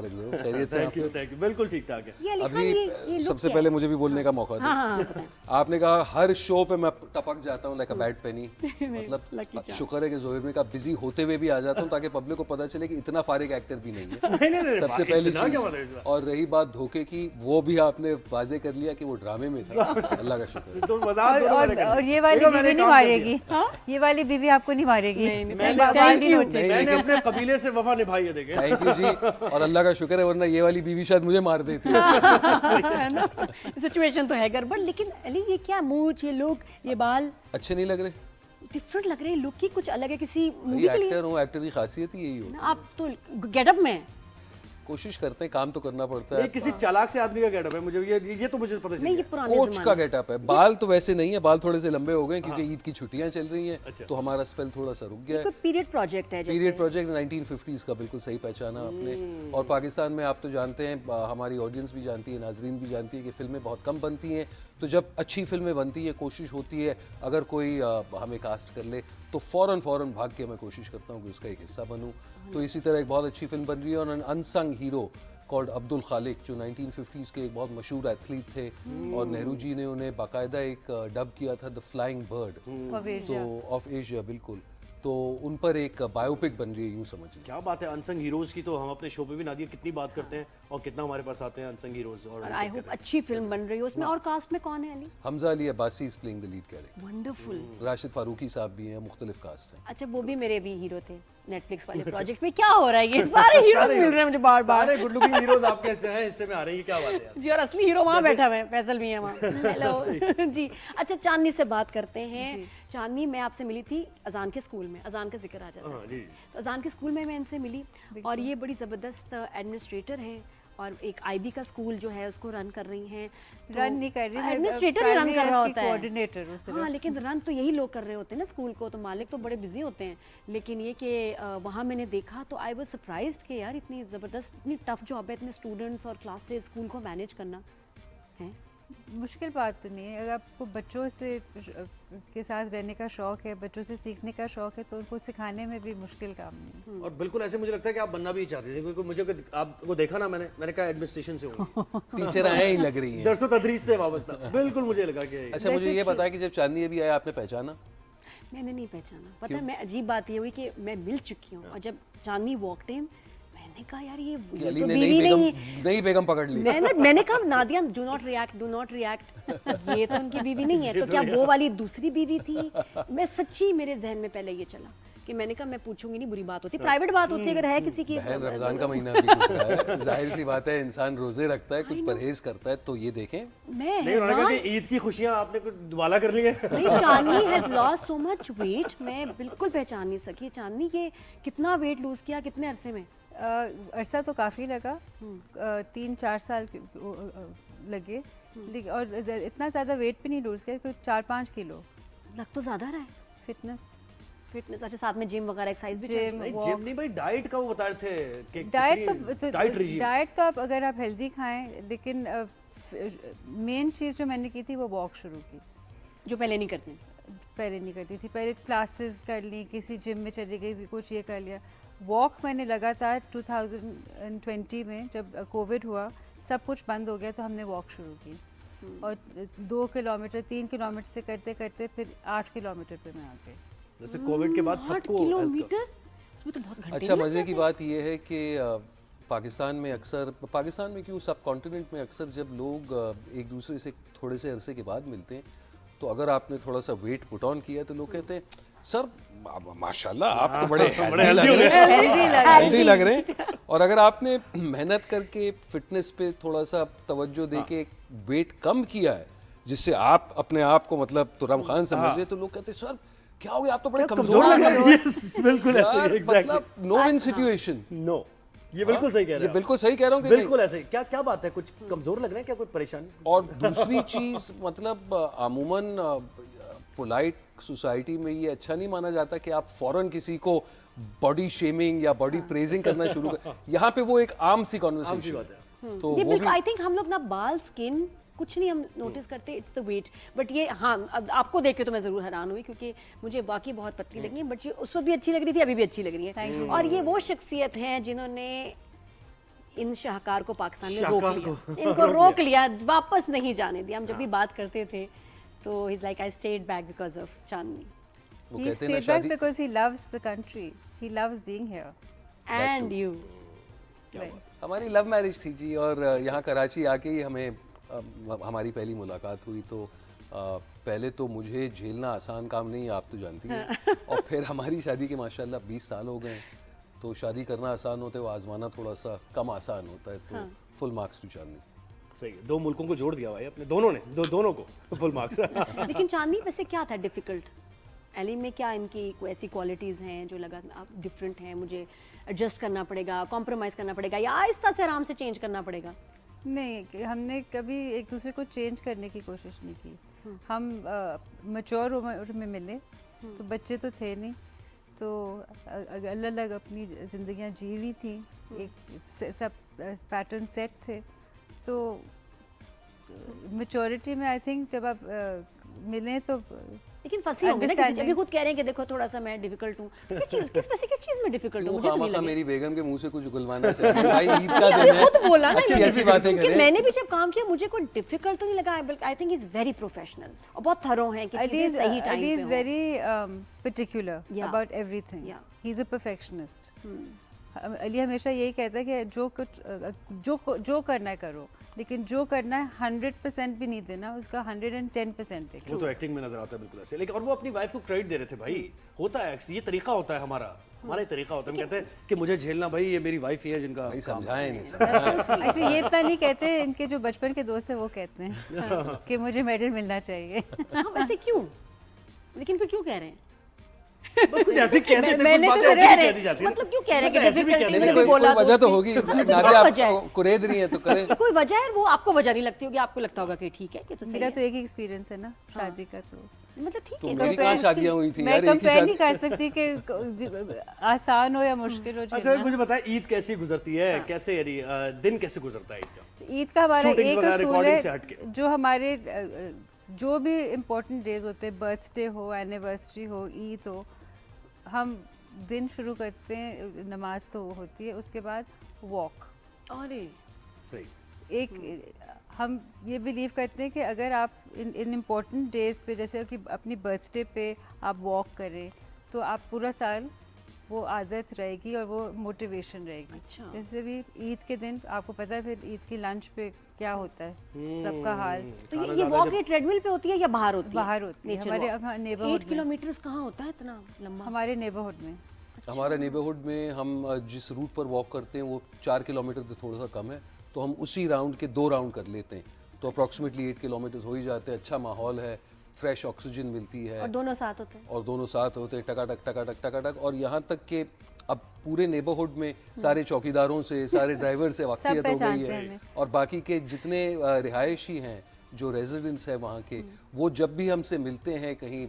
दो, खैरियत से। थैंक यू, बिल्कुल ठीक ठाक है। ये अली खान, अभी ये look सबसे क्या पहले है? मुझे भी बोलने का मौका हाँ, हाँ, दो। आपने कहा हर शो पे मैं टपक जाता हूँ लाइक अ बैड पेनी, मतलब शुक्र है कि जोहेब ने कहा बिजी होते हुए भी आ जाता हूँ ताकि पब्लिक को पता चले कि इतना फारिग एक्टर भी नहीं है। नहीं, सबसे पहली इतना क्या मतलब चीज। है? और रही बात धोखे की, वो भी आपने वाजे कर लिया कि वो ड्रामे में था। अल्लाह का शुक्र है। तो मजाक दोनों मैंने कर और लिए। ये वाली देखो, मैंने बीवी नहीं काम कर मारेगी, ये वाली बीवी आपको नहीं मारेगी। मैंने अपने कबीले से वफा निभाई है, देखे। थैंक यू जी, और अल्लाह का शुक्र है, वरना ये वाली बीवी शायद मुझे मार देती। सिचुएशन तो है गड़बड़, लेकिन अली ये क्या मूछ, ये लुक, ये बाल अच्छे नहीं लग रहे? डिफरेंट लग रहे हैं, लुक ही कुछ अलग है किसी भाई मूवी के लिए। एक्टर हूँ, एक्टर की खासियत ही यही हो। आप तो गेटअप में हैं। कोशिश करते हैं, काम तो करना पड़ता ये है। किसी चालाक से आदमी का गेटअप है, मुझे ये तो मुझे पता नहीं, नहीं ये पुराने कोच जमाने का गेटअप है। बाल तो वैसे नहीं है, बाल थोड़े से लंबे हो गए क्योंकि ईद की छुट्टियां चल रही हैं, तो हमारा स्पेल थोड़ा सा रुक गया है। कोई पीरियड प्रोजेक्ट है जैसे। पीरियड प्रोजेक्ट 1950s का, बिल्कुल सही पहचाना आपने। और पाकिस्तान में आप तो जानते हैं, हमारी ऑडियंस भी जानती है, नाजरीन भी जानती है कि फिल्में बहुत कम बनती हैं, तो जब अच्छी फिल्में बनती है कोशिश होती है अगर कोई हमें कास्ट कर ले तो फ़ौरन भाग के मैं कोशिश करता हूँ कि उसका एक हिस्सा बनूँ। तो इसी तरह एक बहुत अच्छी फिल्म बन रही है, और अनसंग हीरो कॉल्ड अब्दुल खालिक, जो 1950s के एक बहुत मशहूर एथलीट थे, और नेहरू जी ने उन्हें बाकायदा एक डब किया था, द फ्लाइंग बर्ड, तो ऑफ एशिया, बिल्कुल। तो उन पर एक बायोपिक बन रही है, यूँ समझिए। क्या बात है, अनसंग हीरोज की तो हम अपने शो पे भी नादिया कितनी बात करते हैं, और कितना हमारे पास आते हैं अनसंग हीरोज। और आई होप अच्छी फिल्म बन रही है उसमें। और कास्ट में कौन है Ali? Hamza Ali Abbasi is playing the lead character. Wonderful. Rashid Farooqui साहब भी हैं, मुख्तलिफ कास्ट हैं। अच्छा, वो भी मेरे भी हीरो थे नेटफ्लिक्स वाले प्रोजेक्ट में। क्या हो रहा है, ये सारे हीरोज मिल रहे हैं मुझे बार बार। सारे गुड लुकिंग हीरोज आपके हिस्से में आ रहे हैं, क्या बात है यार। जी, और असली हीरो वहाँ बैठा हुआ है, फैसल भी है वहाँ। हेलो जी। अच्छा, चांदनी से बात करते हैं। चांदनी, मैं आपसे मिली थी अजान के स्कूल में, अजान का जिक्र आ जाता है, जी। तो अजान के स्कूल में मैं इनसे मिली, और ये बड़ी ज़बरदस्त एडमिनिस्ट्रेटर हैं, और एक आईबी का स्कूल जो है उसको रन कर रही हैं। रन नहीं कर रही, मैं एडमिनिस्ट्रेटर ही रन primary कर रहा health की होता है, coordinator हूँ सिर्फ। हाँ, लेकिन रन तो यही लोग कर रहे होते हैं ना स्कूल को, तो मालिक तो बड़े बिजी होते हैं। लेकिन ये कि वहाँ मैंने देखा तो आई वाज सरप्राइज्ड कि यार इतनी ज़बरदस्त, इतनी टफ जॉब है, इतने स्टूडेंट्स और क्लासेस, स्कूल को मैनेज करना है। मुश्किल बात तो नहीं है, अगर आपको बच्चों से के साथ रहने का शौक है, बच्चों से सीखने का शौक है, तो उनको सिखाने में भी मुश्किल काम नहीं है। और बिल्कुल ऐसे मुझे लगता है कि आप बनना भी चाहते थे, क्योंकि मुझे आपको देखा ना, मैंने कहा एडमिनिस्ट्रेशन से हूँ, टीचर आए ही लग रही है। दरसो तदरीस से वाबस्ता, बिल्कुल मुझे लगा कि अच्छा, मुझे ये बताया कि जब चांदनी अभी आया आपने पहचाना? मैंने नहीं पहचाना, पता है, मैं अजीब बात ये हुई कि मैं मिल चुकी हूँ और जब चांदनी वॉकड इन, मैंने कहा यार ये अली तो ने बीवी नहीं है। नई बेगम पकड़ ली। मैंने कहा नादिया डू नॉट रिएक्ट, ये तो उनकी बीवी नहीं है, तो क्या वो वाली दूसरी बीवी थी? मैं सच्ची, मेरे जहन में पहले ये चला कि मैंने कहा मैं पूछूंगी नहीं, बुरी बात होती, प्राइवेट बात होती है अगर है किसी की। बहन, रमजान का महीना अभी गुजरा है, जाहिर सी बात है इंसान रोजे रखता है, कुछ परहेज करता है, तो ये देखें। मैं नहीं, उन्होंने कहा कि ईद की खुशियां आपने कुछ दुआला कर ली है। नहीं, Chandni has lost so much weight, मैं बिल्कुल पहचान नहीं सकी। चांदनी के कितना वेट लूज किया, कितने अरसे में? अरसा तो काफ़ी लगा, 3-4 साल लगे, और इतना ज़्यादा वेट भी नहीं लूज किया, कोई 4-5 किलो। लग तो ज्यादा रहा है। फिटनेस अच्छा, साथ में जिम वगैरह, एक्सरसाइज भी जिम नहीं, जिम नहीं भाई, डाइट का वो बता रहे थे कि डाइट तो आप अगर आप हेल्दी खाएं, लेकिन मेन चीज़ जो मैंने की थी वो वॉक शुरू की, जो पहले नहीं करते। पहले नहीं करती थी। पहले क्लासेस कर ली, किसी जिम में चली गई, कुछ ये कर लिया। वॉक मैंने लगातार 2020 में जब कोविड हुआ, सब कुछ बंद हो गया, तो हमने वॉक शुरू की, और 2 किलोमीटर 3 किलोमीटर से करते करते फिर 8 किलोमीटर पे मैं आ गई। जैसे कोविड के बाद 8 सबको किलोमीटर, इसमें तो बहुत घंटे अच्छा, लग मज़े जाते की बात यह है कि पाकिस्तान में अक्सर, पाकिस्तान में क्यों, सब कॉन्टिनेंट में अक्सर जब लोग एक दूसरे से थोड़े से अरसे के बाद मिलते हैं, तो अगर आपने थोड़ा सा वेट पुट ऑन किया तो लोग कहते हैं सर माशाल्लाह आप तो बड़े हेल्दी लग रहे हैं। और अगर आपने मेहनत करके फिटनेस पे थोड़ा सा तवज्जो देके वेट कम किया है, जिससे आप अपने आप को मतलब तुरम खान समझ रहे, तो लोग कहते हैं सर क्या हो गया, आप तो बड़े कमजोर लग रहे हैं। Yes, बिल्कुल ऐसे ही, exactly. मतलब नो विन सिचुएशन। नो, ये बिल्कुल सही कह रहे ये हैं। बिल्कुल सही कह रहा हूँ कि बिल्कुल ऐसे ही। क्या क्या बात है, कुछ कमजोर लग रहे हैं क्या, कोई परेशानी? और दूसरी चीज मतलब अमूमन पोलाइट सोसाइटी में ये अच्छा नहीं माना जाता कि आप फौरन किसी को बॉडी शेमिंग या बॉडी प्रेजिंग करना शुरू कर, यहाँ पे वो एक आम सी कॉन्वर्सेशन बात है। तो ये वो बिल्कुल, भी आई थिंक हम लोग ना बाल, स्किन कुछ नहीं हम नोटिस करते, इट्स द वेट। बट ये हाँ, अब आपको देख के तो मैं ज़रूर हैरान हुई, क्योंकि मुझे वाकई बहुत पतली लगी है, बट ये उस वक्त भी अच्छी लग रही थी, अभी भी अच्छी लग रही है। और ये वो शख्सियत हैं जिन्होंने इन शाहकार को पाकिस्तान में रोक लिया, इनको रोक लिया, वापस नहीं जाने दिया। हम जब भी बात करते थे तो he is like I stayed back because of Chandni, वो He कहते हैं ना stayed back शादी because he loves the country. He loves being here. And you. हमारी लव मैरिज थी जी, और यहाँ कराची आके ही हमें हमारी पहली मुलाकात हुई। तो पहले तो मुझे झेलना आसान काम नहीं है, आप तो जानती हैं। और फिर हमारी शादी के माशाल्लाह 20 साल हो गए, तो शादी करना आसान होता है, वो आजमाना थोड़ा सा कम आसान होता है। तो फुल मार्क्स टू चांदनी। सही है, 2 मुल्कों को जोड़ दिया भाई अपने, दोनों ने, दोनों को फुल मार्क्स। लेकिन चांदनी वैसे क्या था डिफिकल्ट? एली में क्या इनकी कोई ऐसी क्वालिटीज़ हैं जो लगा आप डिफरेंट हैं, मुझे एडजस्ट करना पड़ेगा, कॉम्प्रोमाइज़ करना पड़ेगा, या आहिस्ता से आराम से चेंज करना पड़ेगा? नहीं, हमने कभी एक दूसरे को चेंज करने की कोशिश नहीं की। हम मैच्योर उम्र में मिले, तो बच्चे तो थे नहीं, तो अलग अलग अपनी ज़िंदगियां जी हुई थी, एक सब पैटर्न सेट थे। तो मैच्योरिटी में आई थिंक जब आप मिले तो लेकिन फंसी होंगे ना, किसी अभी खुद कह रहे हैं कि देखो थोड़ा सा मैं डिफिकल्ट हूँ, किस चीज़ में डिफिकल्ट हूँ? मुझे तो नहीं लगे। मेरी बेगम के मुंह से कुछ उगलवाना चाहिए भाई, ईद का दिन है, खुद बोला ना, अच्छी अच्छी बातें क्योंकि करें। मैंने भी जब काम किया मुझे कोई डिफिकल्ट तो नहीं लगा। I think is very professional और बहुत थरो हैं कि चीजें सही टाइम पे Ali is हों। very particular Yeah. about everything. Yeah. He's a perfectionist. Ali हमेशा यही कहता है कि जो करना है करो, लेकिन जो करना है 100% भी नहीं देना, उसका 110% देखो। वो तो एक्टिंग में नजर आता है बिल्कुल ऐसे। लेकिन और वो अपनी वाइफ को क्रेडिट दे रहे थे भाई, होता है ये तरीका होता है हमारा ये तरीका होता है। हम कहते हैं कि मुझे झेलना भाई, ये मेरी वाइफ ही है जिनका भाई समझाएं नहीं समझाएं। एक्चुअली ये इतना नहीं कहते, इनके जो बचपन के दोस्त हैं वो कहते हैं कि मुझे मेडल मिलना चाहिए। हाँ, वैसे क्यों? लेकिन फिर क्यों कह रहे हैं? बस कुछ ऐसे कहते थे, कुछ मैंने तो बातें ऐसी कह भी रहे कह दी जाती है, मतलब क्यों कह रहे हैं कि ऐसे भी difficult कहते है, हैं, मैंने कोई बोला वजह तो उसकी- होगी, मतलब नादिया क्या आप वजह है? कुरेद रही हैं तो करें। कोई वजह है, वो आपको वजह नहीं लगती होगी, आपको लगता होगा कि ठीक है कि तो सही मेरा है। तो एक ही एक्सपीरियंस है ना शादी का, तो मतलब ठीक तो है मेरी कहाँ शादियां हुई थी मैं यार, एक ही कंपेयर नहीं शादी। कर सकती कि आसान हो या मुश्किल हो अच्छा जीना। मुझे बताएं ईद कैसी गुजरती है, कैसे यानी दिन कैसे गुजरता है ईद का? ईद का हमारा Shootings एक वगैरह, असूल recording से हटके। है, जो हमारे जो भी इम्पोर्टेंट डेज होते हैं, बर्थडे हो, एनिवर्सरी हो, ईद हो, हम दिन शुरू करते हैं, नमाज तो होती है, उसके बाद वॉक। अरे सही, एक हम ये बिलीव करते हैं कि अगर आप इन इम्पोर्टेंट डेज पे, जैसे कि अपनी बर्थडे पे आप वॉक करें, तो आप पूरा साल वो आदत रहेगी और वो मोटिवेशन रहेगी। अच्छा। जैसे भी ईद के दिन आपको पता है फिर ईद की लंच पे क्या होता है, सबका हाल तो ये वॉक ये ट्रेडमिल पे होती है या बाहर होती है? बाहर होती है, Nature हमारे walk। नेबरहुड 8 में, किलोमीटर कहाँ होता है इतना लंबा? हमारे नेबरहुड में। हमारे नेबरहुड में हम जिस रूट पर वॉक करते हैं वो 4 किलोमीटर से थोड़ा सा कम है, तो हम उसी राउंड के 2 राउंड कर लेते हैं, तो अप्रॉक्सीमेटली 8 किलोमीटर हो ही जाते हैं। अच्छा माहौल है, फ्रेश ऑक्सीजन मिलती है और दोनों साथ होते हैं। और दोनों साथ होते हैं, टकाटक टकाटक टकाटक। और यहाँ तक कि अब पूरे नेबरहुड में सारे चौकीदारों से, सारे ड्राइवर से वाकफियत हो गई पहचानते हैं है, हमें। और बाकी के जितने रिहायशी हैं, जो रेजिडेंट्स हैं वहाँ के, वो जब भी हमसे मिलते हैं कहीं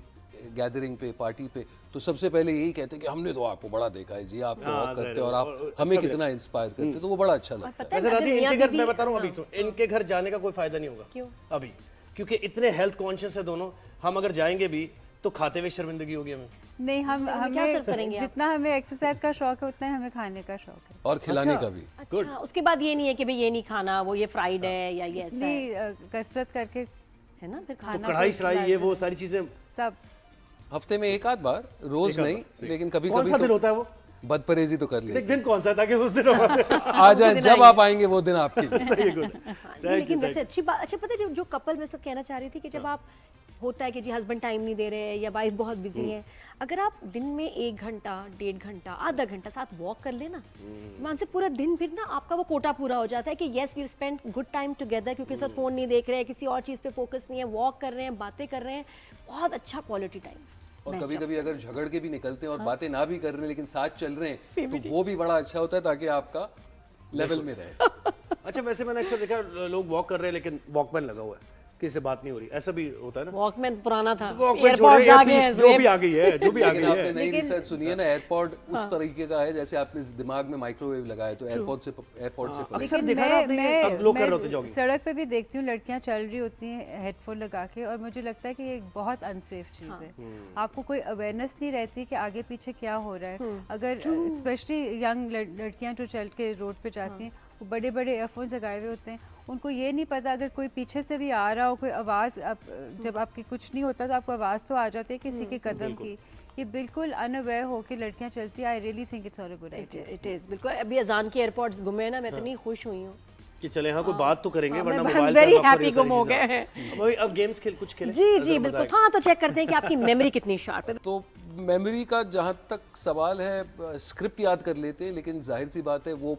गैदरिंग पे, पार्टी पे, तो सबसे पहले यही कहते हैं कि हमने तो आपको बड़ा देखा है जी, आप तो हाँ, वॉक करते ज़ाहिर हो और है, आप और हमें अच्छा भी कितना इंस्पायर करते हो, तो वो बड़ा अच्छा लगता है। पता है वैसे अगर राधी, मियाँ इनके घर बीवी- मैं बता रहा हूँ अभी, तो इनके घर जाने का कोई फायदा नहीं होगा। क्यों? अभी क्योंकि इतने हेल्थ कॉन्शियस है दोनों, हम अगर जाएंगे भी तो खाते हुए शर्मिंदगी होगी हमें। नहीं, हम क्या सर्व करेंगे हमें आप? जितना हमें एक्सरसाइज का शौक है उतना ही हमें खाने का शौक है। और खिलाने का भी। अच्छा, उसके बाद ये नहीं है कि भाई ये नहीं खाना, वो ये फ्राइड है या ये ऐसा है, नहीं, कसरत करके है ना? फिर तो खाना कढ़ाई तो शढ़ाई ये वो लाजमी सारी चीजें सब हफ्ते में एक आध बार, रोज एक आध नहीं, बार, सही। लेकिन कभी कौन सा कभी दिन तो होता है वो? बदपरहेजी तो कर ली। एक दिन कौन सा है, ताकि उस दिन हमारे आ जाए, जब आप आएंगे वो दिन आपके लिए। सही है, good। हाँ, Thank लेकिन you, वैसे thank अच्छी बात, अच्छा पता है जो कपल में सब कहना चाह रही थी कि जब आप होता है कि जी हस्बैंड टाइम नहीं दे रहे हैं या वाइफ बहुत बिजी है, अगर आप दिन में 1 घंटा, 1.5 घंटा, आधा घंटा साथ वॉक कर लेना, मान से पूरा दिन फिर ना आपका वो कोटा पूरा हो जाता है कि yes we spend good time together, क्योंकि साथ फोन नहीं देख रहे हैं, किसी और चीज़ पे फोकस नहीं है, वॉक कर रहे हैं, बातें कर रहे हैं, बहुत अच्छा क्वालिटी टाइम। और कभी कभी अगर झगड़ के भी निकलते हैं और बातें ना भी कर रहे हैं लेकिन साथ चल रहे हैं, तो वो भी बड़ा अच्छा होता है, ताकि आपका लेवल में रहे। अच्छा वैसे मैंने अक्सर देखा लोग वॉक कर रहे हैं लेकिन वॉकमैन लगा हुआ है, किसी से बात नहीं हो रही, ऐसा भी होता है ना? वॉकमैन पुराना था, वॉकमैन एयरपोर्ट्स आ गए हैं, जो भी आ गई है, जो भी आ लेकिन गई आपने है। नई रिसर्च सुनी है ना, एयरपॉड उस तरीके का है जैसे आपने दिमाग में माइक्रोवेव लगाया, तो एयरपॉड से परे। अक्सर देखा ना आपने ये, अब लोग कर रहे होते जॉगिंग। सड़क पे भी देखती हूँ लड़कियाँ चल रही होती हैं हेडफोन लगा के, और मुझे लगता है कि ये एक बहुत अनसेफ चीज़ है। आपको कोई अवेयरनेस नहीं रहती कि आगे पीछे क्या हो रहा है। अगर स्पेशली यंग लड़कियाँ जो चल के रोड पे जाती हैं, वो बड़े बड़े एयरफोन्स लगाए हुए होते हैं, उनको ये नहीं पता अगर कोई पीछे से भी आ रहा हो, कोई आवाज़, जब आपकी कुछ नहीं होता तो आपको आवाज़ तो आ जाती है किसी के कदम की। ये बिल्कुल अनअवेयर हो के लड़कियाँ चलती है। I really think it's not a good idea. It is बिल्कुल। अभी अजान के एयरपोर्ट्स घूमे ना, मैं इतनी खुश हुई हूँ कि चले हाँ कोई बात तो करेंगे, वरना मैं मोबाइल very पे हम happy गुम हो गए हैं। अब गेम्स खेल कुछ खेले जी जी बिल्कुल। हाँ तो चेक करते हैं कि आपकी मेमोरी कितनी शार्प है। तो मेमोरी का जहाँ तक सवाल है, स्क्रिप्ट याद कर लेते हैं, लेकिन जाहिर सी बात है वो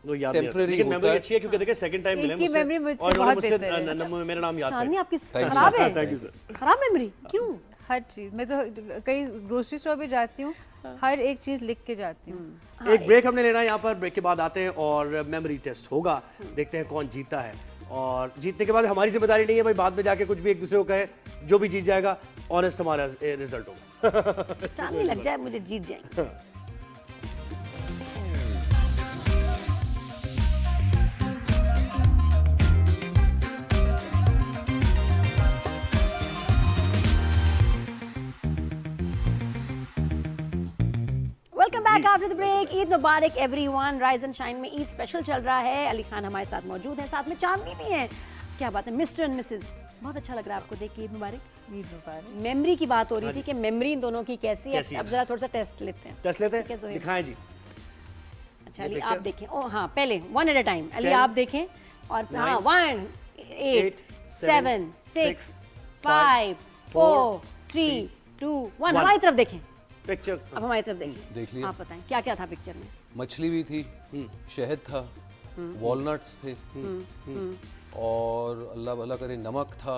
वो याद नहीं आता। टेम्पररी लेकिन होता मेमोरी है। अच्छी है क्योंकि देखिए सेकंड टाइम मिले इनकी मुझसे memory मुझसे और उन्होंने बहुत मुझसे बेहतर है। मेरा नाम याद चांदनी था। आपकी खराब है? Thank you sir. खराब मेमोरी क्यों? हर चीज़, मैं तो कहीं ग्रोसरी स्टोर भी जाती हूँ, हर एक चीज़ लिख के जाती हूँ। एक ब्रेक हमने लेना है यहाँ पर, ब्रेक के बाद आते हैं और मेमोरी टेस्ट होगा, देखते हैं कौन जीता है। और जीतने के बाद हमारी जिम्मेदारी नहीं है भाई बाद में जाके कुछ भी एक दूसरे को कहे, जो भी जीत जाएगा ऑनेस्ट हमारा रिजल्ट होगा। चांदनी लग जाए मुझे जीत जाएंगे। Welcome back after the break. Eid Mubarak everyone. Rise and shine में ईद स्पेशल चल रहा है। अली खान हमारे साथ मौजूद है, साथ में चांदनी भी है। क्या बात है मिस्टर एंड मिसेस, बहुत अच्छा लग रहा है आपको देख के। ईद मुबारक। ईद मुबारक। मेमोरी की बात हो रही थी कि मेमोरी इन दोनों की कैसी है। कैसी है? अब जरा थोड़ा सा टेस्ट लेते हैं। टेस्ट लेते ठीक है, हैं, जोहेब। दिखाएं जी। अच्छा अली picture? आप देखें। ओ हाँ पहले one at a time. Ali 10, आप देखें और हाँ 1 8 7 6 5 4 3 2 1। हमारी तरफ देखें। पिक्चर अब हमारी तरफ देखें। देख लिया। आप बताएं क्या क्या था पिक्चर में? मछली भी थी, शहद था, वॉलनट्स थे, और अल्लाह भला करे नमक था,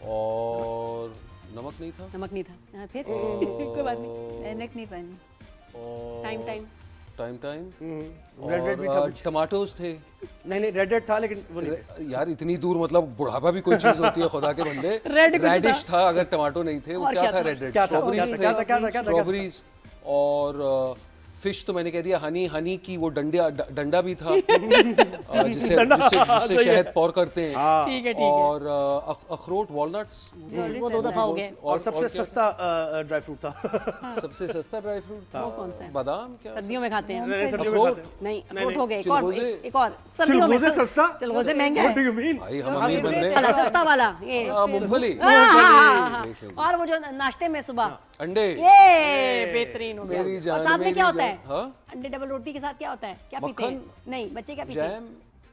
और नमक नहीं था नमक नहीं था। हाँ, फिर कोई बात नहीं। ऐनक नहीं पहनी। और टाइम टाइम रेड रेड भी था और कुछ। टमाटोज थे। नहीं रेड रेड था लेकिन वो नहीं था। यार इतनी दूर मतलब बुढ़ापा भी कोई चीज होती है खुदा के बंदे। Red कुछ रेडिश था अगर टमाटो नहीं थे। वो और क्या क्या था? था? रेड रेड क्या था? स्ट्रॉबेरीज क्या था? क्या था? क्या था? स्ट्रॉबेरीज और फिश तो मैंने कह दिया। हनी की वो डंडा भी था जिससे जिससे शहद पौर करते हैं। ठीक है, और अखरोट वॉलनट्स वो 2 दफा हो गए। और सबसे सस्ता ड्राई फ्रूट था। सबसे सस्ता ड्राई फ्रूट वो कौन सा है? बादाम क्या सर्दियों में खाते हैं। नहीं, सर्दियों में खाते हैं। नहीं, अखरोट हो गए। एक और चिलगोजे। एक और सर्दियों में चिलगोजे सस्ता? चिलगोजे महंगा What do है। you mean? भाई हम अमीर बंदे। वाला सस्ता वाला ये। मूंगफली हाँ। और वो जो नाश्ते में सुबह अंडे ये बेहतरीन हो गया। मेरी और जान, साथ में मेरी क्या होता जान। है? हाँ? अंडे डबल रोटी के साथ क्या होता है? क्या पीते मक्खन? हैं? नहीं, बच्चे क्या पीते जैम? हैं?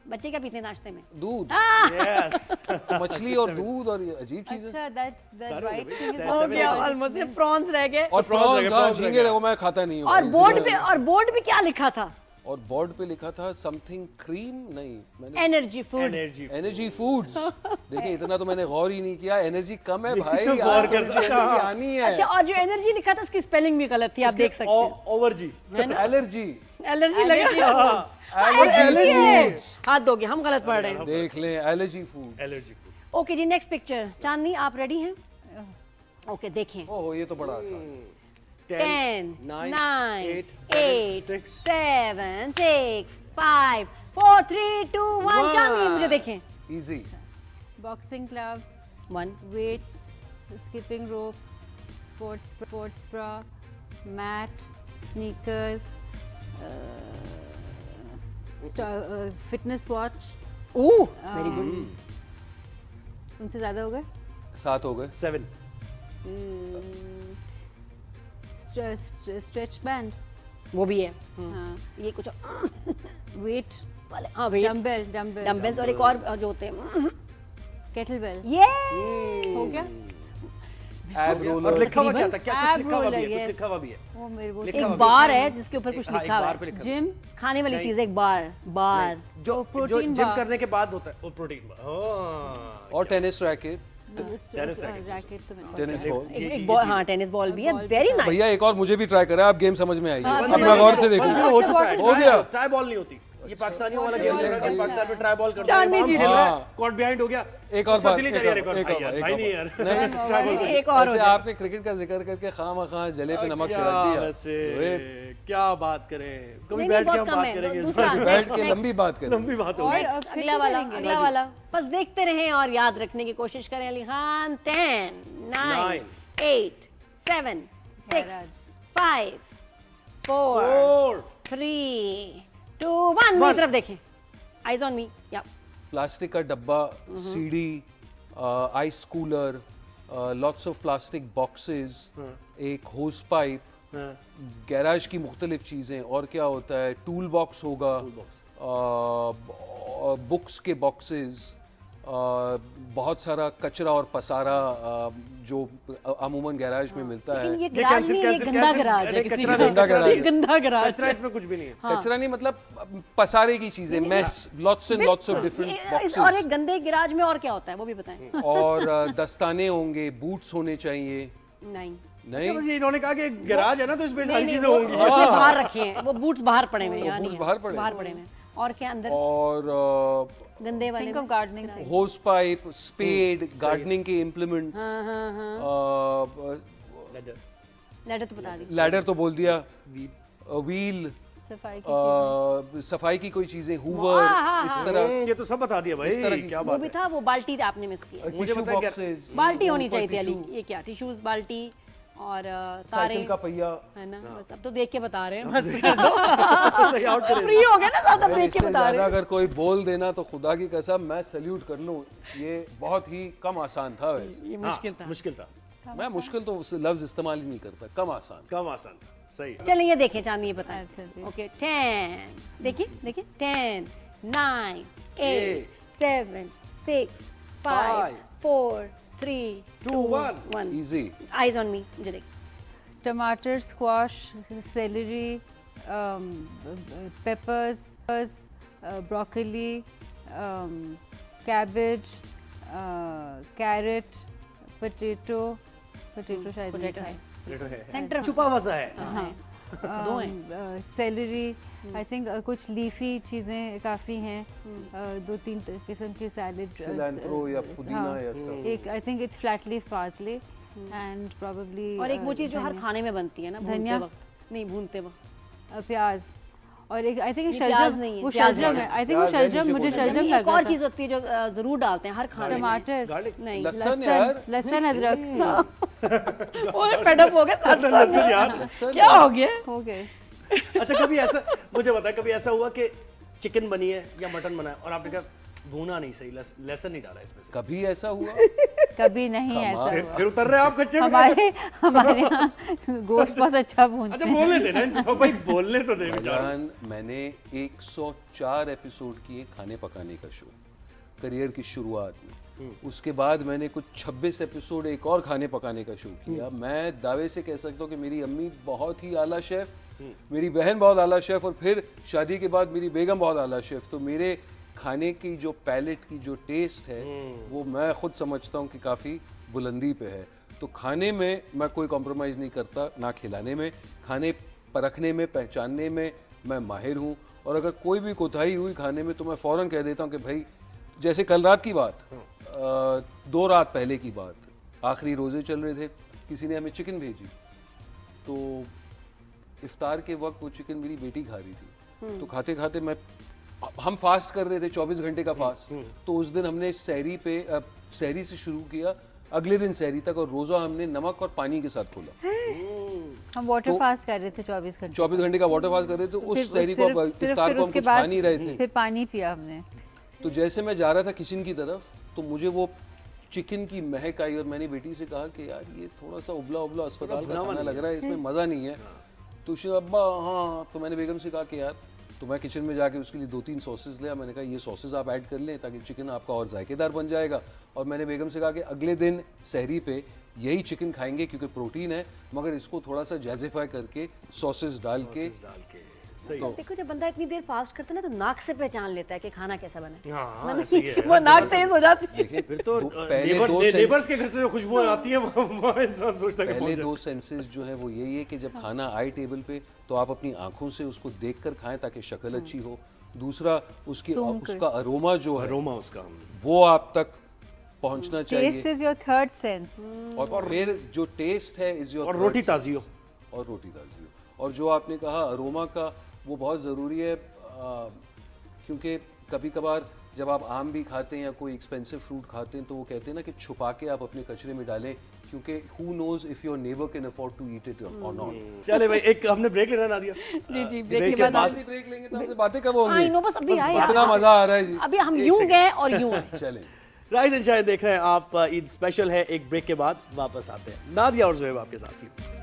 बच्चे क्या पीते हैं नाश्ते में? दूध Yes. मछली और दूध और ये अजीब चीज है। अच्छा, that white thing is हो गया ऑलमोस्ट प्रॉन्स रह गए। और prawns प्रॉन्स रह गए, हाँ prawns रह झींगे गए। रहो मैं खाता नहीं हूँ और भाई, बोर्ड पे क्या लिखा था? और बोर्ड पे लिखा था समथिंग क्रीम नहीं मैंने energy food. Energy. Energy foods. देखिए इतना तो मैंने गौर ही नहीं किया। एनर्जी कम है भाई तो गौर आज कर थोड़ी सी एनर्जी आनी है। अच्छा, और जो एनर्जी लिखा था उसकी स्पेलिंग भी गलत थी, आप देख सकते हैं। ओवर जी। एलर्जी एलर्जी लगा। एलर्जी फूड्स हाथ दोगे, हम गलत पढ़ रहे हैं। देख लें allergy food. Allergy food. Okay जी, नेक्स्ट पिक्चर। चांदनी आप रेडी हैं? ओके, देखें। ओह ये तो बड़ा आसान है। 10 9 9 8 8 7 6 7 6 5 4 3 2 1 चांदनी मुझे देखें। Easy boxing gloves, 1 weights, skipping rope, sports bra, mat, sneakers, fitness watch. Oh very good. उनसे ज्यादा हो गए? 7 हो गए। 7 स्ट्रेच बैंड, वो भी है। हाँ, ये कुछ वेट, वाले हाँ weights, डम्बल, डम्बल्स और एक और जो होते हैं केटल बेल ये हो गया। एब और रोलर लिखा हुआ क्या था? क्या कुछ Ab लिखा हुआ भी है? roller, कुछ yes. लिखा हुआ भी है। वो मेरे वो लिखा एक हुआ भी बार है जिसके ऊपर कुछ हाँ, एक लिखा हुआ बार पे है। लिखा जिम, खाने वाली नहीं। चीज, एक बार जो protein जिम bar. करने के बाद होता है वो प्रोटीन बार। हाँ। और टेनिस रैकेट रैकेट तो मैंने टेनिस बॉल। एक बॉल, हाँ टेनिस बॉल भी है। Very nice. भैया एक और मुझे भी ट्राई करा। आप गेम समझ में आइए। हाँ, अब मैं गौर से हो देखूं। चुका है। हो गया। ट्राई बॉल नहीं होती। ये पाकिस्तानियों वाला गेम है कि पाकिस्तान में ट्राई बॉल करते चांदनी हैं। जी खेल रहा है, हाँ। कॉर्ट बिहाइंड हो गया। एक और उसका बात, दिल ही एक चली और यार, बात, भाई यार, एक भाई और नहीं बात। यार। नहीं, ट्राई बॉल कर एक और हो वैसे जाए। आपने क्रिकेट का जिक्र करके खामा जले पे नमक क्या छिड़क दिया। वैसे, ओए, क्या बात करें? कभी नहीं, बैठ के बहुत हम कम बात है। करेंगे इस दूसरा, बारे में। बैठ के next. लंबी बात करें। लंबी बात होगी। और अगला वाला बस देखते रहें और याद रखने की कोशिश करें। अली खान 10 9 8 7 6 5 4 4 3 2 1 मेरी तरफ देखें। Eyes on me. या प्लास्टिक का डब्बा, CD, ice cooler, lots of plastic boxes, एक होस पाइप, गैराज की मुख्तलिफ चीज़ें। और क्या होता है? टूल बॉक्स होगा, बुक्स के बॉक्सेस, बहुत सारा कचरा और पसारा जो अमूमन गैराज में मिलता है। लेकिन ये ये गराज नहीं, ये cancel, गंदा cancel, गराज है। अरे किसी कचरा का। नहीं, गंदा गराज ये है। गंदा गराज। कचरा इसमें कुछ भी नहीं है। कचरा नहीं मतलब पसारे की चीजें, mess, lots and lots of different और बॉक्सेस। एक गंदे गराज में और क्या होता है वो भी बताएं। और दस्ताने होंगे, बूट्स होने चाहिए। नहीं नहीं अच्छा, बस ये इन्होंने कहा कि गैराज है ना तो इसमें सारी नहीं, चीजें वो होंगी। उसने बाहर रखे हैं, वो बूट्स बाहर पड़े हुए हैं, यहाँ बूट्स नहीं बाहर है। पड़े बाहर पड़े हुए हैं। और क्या अंदर और गंदे वाले थिंक ऑफ में? Gardening hose pipe, spade, gardening के इम्प्लीमेंट्स, लेटर तो बता दी। लैडर तो बोल दिया, व्हील, सफाई की सफाई की कोई चीजें, हूवर, इस तरह ये तो सब बता दिया भाई। इस तरह की- क्या वो बात भी है? था, वो बाल्टी आपने मिस किया। मुझे टिश्यू बताइए क्या- बॉक्सेस, बाल्टी होनी ऊपर चाहिए थी अली। टिश्यू, ये क्या? टिश्यूज, बाल्टी और तारे साइकिल का पहिया। है ना। बस अब तो देख के बता रहे हैं। बस सही आउट करे। फ्री हो गए ना, ज्यादा देख के इससे बता रहे ज्यादा हैं। अगर कोई बोल देना तो खुदा की कसम मैं सल्यूट कर लूं। ये बहुत ही कम आसान था वैसे। ये हाँ, मुश्किल था। मुश्किल था। मैं मुश्किल तो लफ्ज इस्तेमाल ही नहीं करता, कम आसान। कम आसान था। सही। चलिए ये देखें चांदनी, ये बताएं। अच्छा जी। ओके 10 देखिए 10 9 8 7 6 5 4 3 2 1 इजी। Eyes on me. मुझे देख। टमाटर, squash, salary, peppers, broccoli, cabbage, carrot, potato, potato शायद नहीं पोटैटो खाए। है, पोटैटो है, सेंटर छुपा हुआ सा है। हाँ दो हैं। सेलरी, आई थिंक कुछ लीफी चीज़ें काफ़ी हैं, 2-3 किस्म के सैलेड, सिलैंट्रो या पुदीना या सब। एक I think it's flat leaf parsley and probably और एक वो चीज़ जो हर खाने में बनती है ना, भूनते धनिया। वक्त नहीं, भूनते वक्त प्याज, और एक आई थिंक ये प्याज नहीं है, वो प्याज शलजम है। है, आई थिंक वो प्याज है, शलजम, नीचे मुझे बोला। शलजम नहीं, लग एक रहा और था। चीज़ होती है जो जरूर डालते हैं हर खाने में। टमाटर, गार्लिक, नहीं, लहसुन यार, लहसुन, अदरक, ओए फेड अप हो गया लहसुन यार। लहसुन क्या हो गया? हो गए। अच्छा, कभी ऐसा मुझे बताया, कभी ऐसा हुआ कि चिकन बनी है या मटन बना है और आपने कहा भूना नहीं सही, लहसुन नहीं डाला इसमें से, कभी ऐसा हुआ? कभी नहीं ऐसा फिर हुआ। फिर उतर रहे हैं आप कच्चे में? हमारे यहाँ गोश्त बहुत अच्छा भूनते अच्छा हैं। बोलने दे ना भाई, बोलने तो दे बेचारा। जान, मैंने 104 एपिसोड किए खाने पकाने का शो करियर की शुरुआत में। उसके बाद मैंने कुछ 26 एपिसोड एक और खाने पकाने का शो किया। मैं दावे से कह सकता हूँ कि मेरी अम्मी बहुत ही आला शेफ, मेरी बहन बहुत आला शेफ, और फिर शादी के बाद मेरी बेगम बहुत आला शेफ। तो मेरे खाने की जो पैलेट की जो टेस्ट है वो मैं खुद समझता हूँ कि काफ़ी बुलंदी पे है। तो खाने में मैं कोई कॉम्प्रोमाइज़ नहीं करता, ना खिलाने में। खाने परखने में, पहचानने में मैं माहिर हूँ, और अगर कोई भी कोताही हुई खाने में तो मैं फ़ौरन कह देता हूँ कि भाई, जैसे कल रात की बात, 2 रात पहले की बात, आखिरी रोज़े चल रहे थे, किसी ने हमें चिकन भेजी, तो इफ्तार के वक्त वो चिकन मेरी बेटी खा रही थी। तो खाते खाते हम फास्ट कर रहे थे, 24 घंटे का फास्ट। तो उस दिन हमने सहरी से शुरू किया, अगले दिन सहरी तक, और रोज़ा हमने नमक और पानी के साथ खोला। हम वाटर फास्ट कर रहे थे 24 घंटे। 24 घंटे का वाटर फास्ट कर रहे थे। तो उस सहरी को, इफ्तार को हम उसके कुछ खा नहीं रहे थे। फिर पानी पिया हमने। तो जैसे मैं जा रहा था किचन की तरफ, तो मुझे वो चिकन की महक आई, और मैंने बेटी से कहा कि यार ये थोड़ा सा उबला उबला अस्पताल का खाना लग रहा है, इसमें मज़ा नहीं है। तो उसने अब्बा हाँ, तो मैंने बेगम से कहा कि यार, तो मैं किचन में जाके उसके लिए 2-3 सॉसेस लिया। मैंने कहा ये सॉसेस आप ऐड कर लें ताकि चिकन आपका और जायकेदार बन जाएगा। और मैंने बेगम से कहा कि अगले दिन सहरी पे यही चिकन खाएंगे क्योंकि प्रोटीन है, मगर इसको थोड़ा सा जैजिफाई करके सॉसेस डाल के। सही तो देखो, जब बंदा इतनी देर फास्ट करता है ना, तो नाक से पहचान लेता है कि खाना कैसा बना है। हाँ, ऐसे ही है। वो नाक तेज हो जाती है। देखिए, फिर तो पहले दो नेबर्स के घर से जो खुशबू आती है वहाँ इंसान सोचता है कि पहले पहुंच 2 सेंसेस जो है वो यही है कि जब खाना आए टेबल पे तो आप अपनी आंखों से उसको देखकर खाएं ताकि शक्ल अच्छी हो। दूसरा, उसका अरोमा जो जाए। है अरोमा उसका वो आप तक पहुंचना चाहिए। Taste is your third sense. और फिर जो टेस्ट है इज योर, और रोटी ताज़ी हो। और रोटी ताज़ी हो। और जो आपने कहा अरोमा का, वो बहुत ज़रूरी है, क्योंकि कभी कभार जब आप आम भी खाते हैं या कोई एक्सपेंसिव फ्रूट खाते हैं तो वो कहते हैं ना कि छुपा के आप अपने कचरे में डालें, क्योंकि who knows if your neighbour can afford to eat it और नॉट। चले भाई, एक हमने ब्रेक लेना ना दिया। जी जी, ब्रेक ब्रेक के के बाद बाद ब्रेक लेंगे तो हमसे बातें कब होंगी? आई नो, बस अभी आए इतना मजा आ रहा है जी। अभी हम यूं गए और यूं आए। चलें। राइज एंड शाइन देख रहे हैं आप, ईद स्पेशल है। एक ब्रेक के बाद वापस आते हैं, नादिया और ज़ुहैब आपके साथ ही।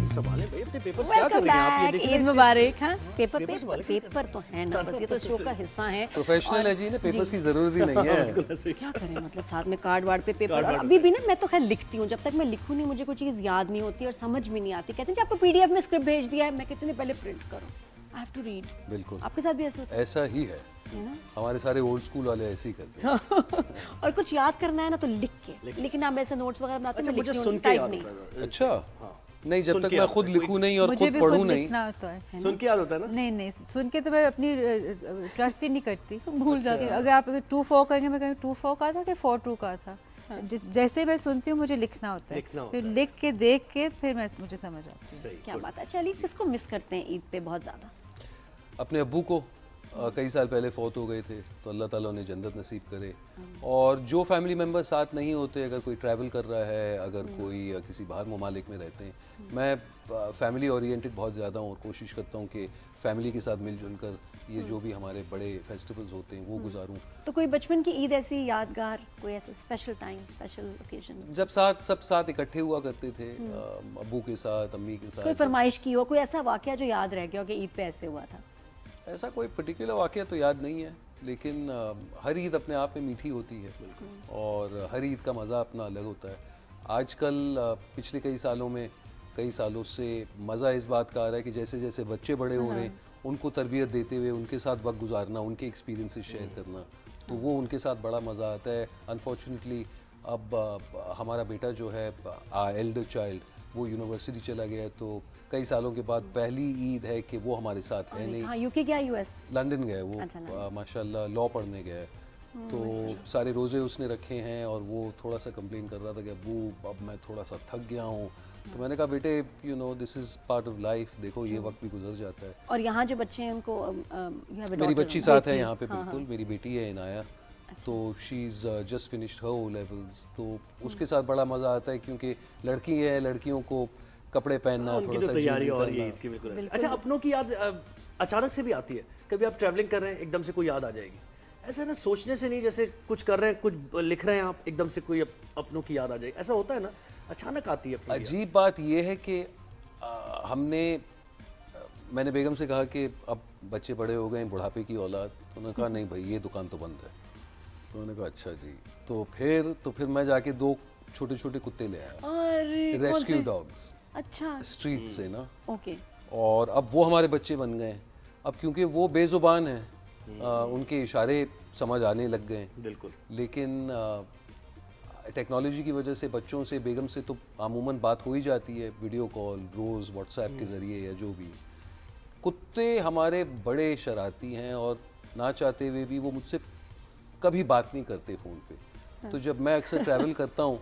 संभालें भाई अपने पेपर्स, क्या कर वेलकम रही हैं आप? ये बैक, देखिए ईद मुबारक। हाँ, पेपर पेपर्स पेपर वाले पेपर तो है ना, बस ये तो शो का हिस्सा है। प्रोफेशनल है जी, ने पेपर्स की जरूरत ही नहीं है। बिल्कुल ऐसे ही। क्या करें, मतलब साथ में कार्ड वार्ड पे पेपर। कार्ड और वार्ड अभी भी ना, मैं तो खैर लिखती हूँ, जब तक मैं लिखूँ नहीं मुझे कोई चीज़ याद नहीं होती और समझ में नहीं आती। कहते हैं कि आपको पीडीएफ में स्क्रिप्ट भेज दिया है, मैं कहती हूँ पहले प्रिंट करो, आई हैव टू रीड। बिल्कुल आपके साथ भी ऐसा होता ऐसा ही है, है ना? हमारे सारे ओल्ड स्कूल वाले ऐसे ही करते हैं। और कुछ याद करना है ना तो लिख के, लेकिन आप ऐसे नोट्स वगैरह बनाते अच्छा, हैं, मुझे लिखती सुन हूँ, के टाइप याद नहीं। होता है। अच्छा, नहीं, जब सुन तक के मैं याद खुद होता है। लिखूं नहीं और मुझे खुद भी पढ़ूं खुद नहीं। लिखना होता है। सुन के याद होता है ना? नहीं नहीं, सुन के तो मैं अपनी ट्रस्ट ही नहीं करती, भूल जाती हूँ। अगर आप 2-4 करेंगे, मैं कहूँ 2-4 का था कि 4-2 का था। जैसे मैं सुनती हूँ मुझे लिखना होता लिखना है, होता फिर लिख के देख के फिर मुझे समझ आती है। सही। क्या बात है। चलिए, किसको मिस करते हैं ईद पे बहुत ज़्यादा? अपने अब्बू को कई साल पहले फौत हो गए थे, तो अल्लाह ताला उन्हें जन्नत नसीब करे। और जो फैमिली मेम्बर साथ नहीं होते, अगर कोई ट्रैवल कर रहा है, अगर कोई किसी बाहर ममालिक में रहते हैं, मैं फैमिली ओरिएंटेड बहुत ज़्यादा हूँ और कोशिश करता हूँ कि फैमिली के साथ मिलजुल कर ये जो भी हमारे बड़े फेस्टिवल्स होते हैं वो गुजारूँ। तो कोई बचपन की ईद ऐसी यादगार, कोई ऐसा स्पेशल टाइम, स्पेशल ओकेजन, जब सब साथ इकट्ठे हुआ करते थे, अब्बू के साथ, अम्मी के कोई साथ। फरमाइश की हो, कोई ऐसा वाकया जो याद रह गया हो कि ईद पे ऐसे हुआ था? ऐसा कोई पर्टिकुलर वाक़या तो याद नहीं है, लेकिन हर ईद अपने आप में मीठी होती है और हर ईद का मज़ा अपना अलग होता है। आजकल पिछले कई सालों से मज़ा इस बात का आ रहा है कि जैसे जैसे बच्चे बड़े हो रहे हैं उनको तरबियत देते हुए उनके साथ वक्त गुजारना, उनके एक्सपीरियंसेस शेयर करना, तो वो उनके साथ बड़ा मज़ा आता है। अनफॉर्चुनेटली अब हमारा बेटा जो है एल्डर चाइल्ड वो यूनिवर्सिटी चला गया है, तो कई सालों के बाद पहली ईद है कि वो हमारे साथ है नहीं। हाँ, यूके क्या यूएस? लंदन गया है वो, अच्छा, माशाल्लाह लॉ पढ़ने गया है, तो सारे रोज़े उसने रखे हैं और वो थोड़ा सा कंप्लेन कर रहा था कि अब्बू अब मैं थोड़ा सा थक गया हूँ। तो मैंने कहा बेटे you know this is part of life, देखो ये वक्त भी गुजर जाता है। और यहाँ जो बच्चे हैं उनको you have a मेरी daughter, बच्ची साथ है बेटी। यहाँ पे बिल्कुल, मेरी बेटी है इनाया, तो she is just finished her O levels, तो उसके साथ बड़ा मज़ा आता है क्योंकि लड़की है, लड़कियों को कपड़े पहनना उनकी थोड़ा तो सा तैयारी जीवन और ये करना। ईद की बिल्कुल ऐसे। अच्छा, अपनों की याद अचानक से भी आती है? कभी आप ट्रैवलिंग कर रहे हैं एकदम से कोई याद आ जाएगी, ऐसा ना सोचने से नहीं, जैसे कुछ कर रहे हैं कुछ लिख रहे हैं आप एकदम से कोई अपनों की याद आ जाएगी, ऐसा होता है ना, अचानक आती है अपनों की याद? अजीब बात यह है कि मैंने बेगम से कहा कि अब बच्चे बड़े हो गए हैं, बुढ़ापे की औलाद, तो उन्होंने कहा नहीं भाई ये दुकान तो बंद है। तो उन्होंने कहा अच्छा जी, तो फिर मैं जाके 2 छोटे छोटे कुत्ते ले आया, अरे कौन रेस्क्यू से? डॉग्स अच्छा, स्ट्रीट से ना, ओके। और अब वो हमारे बच्चे बन गए हैं। अब क्योंकि वो बेजुबान हैं, उनके इशारे समझ आने लग गए हैं, बिल्कुल। लेकिन टेक्नोलॉजी की वजह से बच्चों से, बेगम से तो अमूमन बात हो ही जाती है, वीडियो कॉल रोज़ व्हाट्सएप के ज़रिए या जो भी। कुत्ते हमारे बड़े शरारती हैं और ना चाहते हुए भी वो मुझसे कभी बात नहीं करते फ़ोन पे, तो जब मैं अक्सर ट्रैवल करता हूँ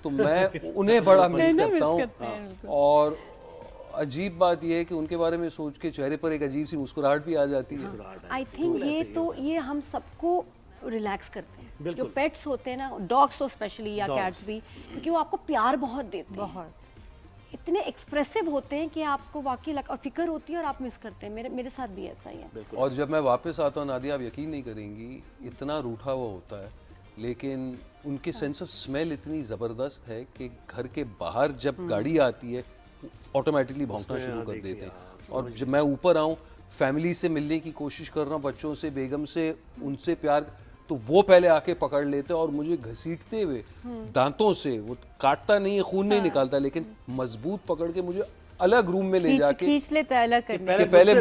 तो मैं उन्हें बड़ा मिस करता हूँ। और अजीब बात यह है कि उनके बारे में सोच के चेहरे पर एक अजीब सी मुस्कुराहट भी आ जाती है। आई थिंक ये हम सबको रिलैक्स करते हैं, जो पेट्स होते हैं ना, डॉग्स तो स्पेशली या कैट्स भी, क्योंकि वो आपको प्यार बहुत देते हैं, बहुत इतने एक्सप्रेसिव होते हैं कि आपको वाकई और फिक्र होती है और आप मिस करते हैं। मेरे साथ भी ऐसा ही है। और जब मैं वापस आता हूँ नादिया, आप यकीन नहीं करेंगी, इतना रूठा हुआ होता है, लेकिन उनके सेंस ऑफ स्मेल इतनी ज़बरदस्त है कि घर के बाहर जब गाड़ी आती है ऑटोमेटिकली भौंकना शुरू कर देते हैं। और जब मैं ऊपर आऊँ, फैमिली से मिलने की कोशिश कर रहा हूँ, बच्चों से, बेगम से, उनसे प्यार, तो वो पहले आके पकड़ लेते हैं और मुझे घसीटते हुए दांतों से, वो काटता नहीं है, खून नहीं निकालता, लेकिन मजबूत पकड़ के मुझे अलग रूम में ले जाके खींच लेता है अलग करने कि पहले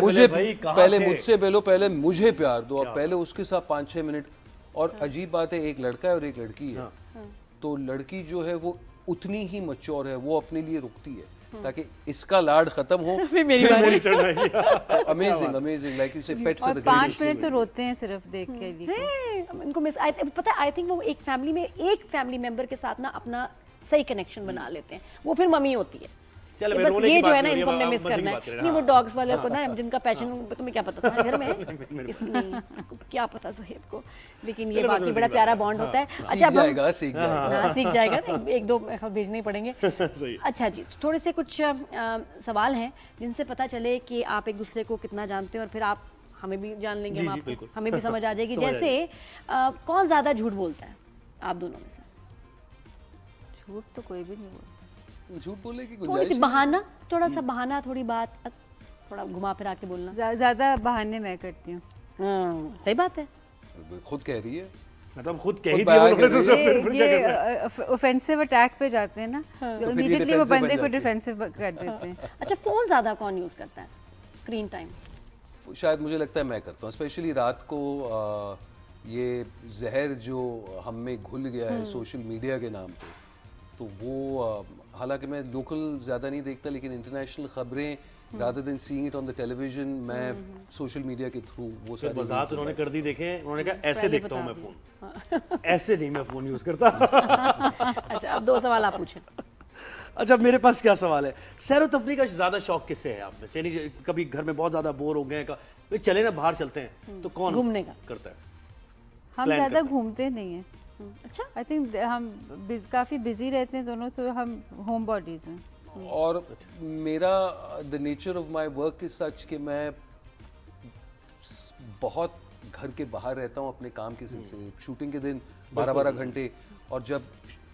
मुझसे मिलो, पहले मुझे प्यार दो, और पहले उसके साथ 5-6 मिनट। और अजीब बात है, एक लड़का है और एक लड़की है, तो लड़की जो है वो उतनी ही मैच्योर है, वो अपने लिए रुकती है ताकि इसका लाड खत्म हो। अमेजिंग अमेजिंग, लाइक इसे पेट्स और 5 मिनट तो रोते हैं सिर्फ देख के लिए। इनको मिस पता है, आई थिंक वो एक फैमिली मेंबर के साथ ना अपना सही कनेक्शन बना लेते हैं, वो फिर मम्मी होती है। चलो, बस ये जो है ना, इनको हमने मिस करना है। नहीं, वो डॉग्स वाले को ना, जिनका पैशन तुम्हें क्या पता था घर में नहीं, क्या पता सुहेब को, लेकिन ये बाकी बड़ा प्यारा बॉन्ड होता है। अच्छा, सीख जाएगा, सीख जाएगा। हाँ, सीख जाएगा, 1-2 भेजने ही पड़ेंगे। अच्छा जी, तो थोड़े से कुछ सवाल हैं जिनसे पता चले कि आप एक दूसरे को कितना जानते हैं, और फिर आप हमें भी जान लेंगे, हम आपको, हमें भी समझ आ जाएगी। जैसे कौन ज़्यादा झूठ बोलता है आप दोनों में से? झूठ तो कोई भी नहीं बोलता। झूठ बोलने की थोड़ी गुंजाइश सी बहाना, थोड़ा सा बहाना, थोड़ी बात, थोड़ा घुमा फिरा के बोलना। ज्यादा बहाने मैं करती हूँ। सही बात है। खुद कह रही है, मतलब खुद कह ही दिया उन्होंने, तो सब ये ऑफेंसिव अटैक पे जाते हैं ना, तो इमीडिएटली वो defensive बंदे बन को जाती है। डिफेंसिव कर देते हैं। अच्छा, फोन ज्यादा कौन यूज करता है? स्क्रीन टाइम शायद मुझे लगता है मैं करता हूँ, स्पेशली रात को। ये जहर जो हम में घुल गया है सोशल मीडिया के नाम पे, तो वो हालांकि मैं लोकल ज़्यादा नहीं देखता, लेकिन इंटरनेशनल खबरें rather than seeing it on the television, मैं सोशल मीडिया के थ्रू वो सारी वजाहत उन्होंने कर दी। देखें, उन्होंने कहा ऐसे देखता हूँ मैं फोन, ऐसे नहीं मैं फोन यूज करता। अच्छा, अब 2 सवाल आप पूछें। अच्छा, मेरे पास क्या सवाल है, सैर व तफरीह का ज्यादा शौक किससे है आप में से? यानी कभी घर में बहुत ज्यादा बोर हो गए, भाई चले ना बाहर चलते हैं, तो कौन घूमने का करता है? हम Plan ज़्यादा करते घूमते नहीं हैं। अच्छा, आई थिंक हम काफ़ी बिजी रहते हैं दोनों, तो हम होम बॉडीज हैं। और मेरा the nature of my work is such कि मैं बहुत घर के बाहर रहता हूँ अपने काम के सिलसिले। शूटिंग के दिन 12-12 घंटे, और जब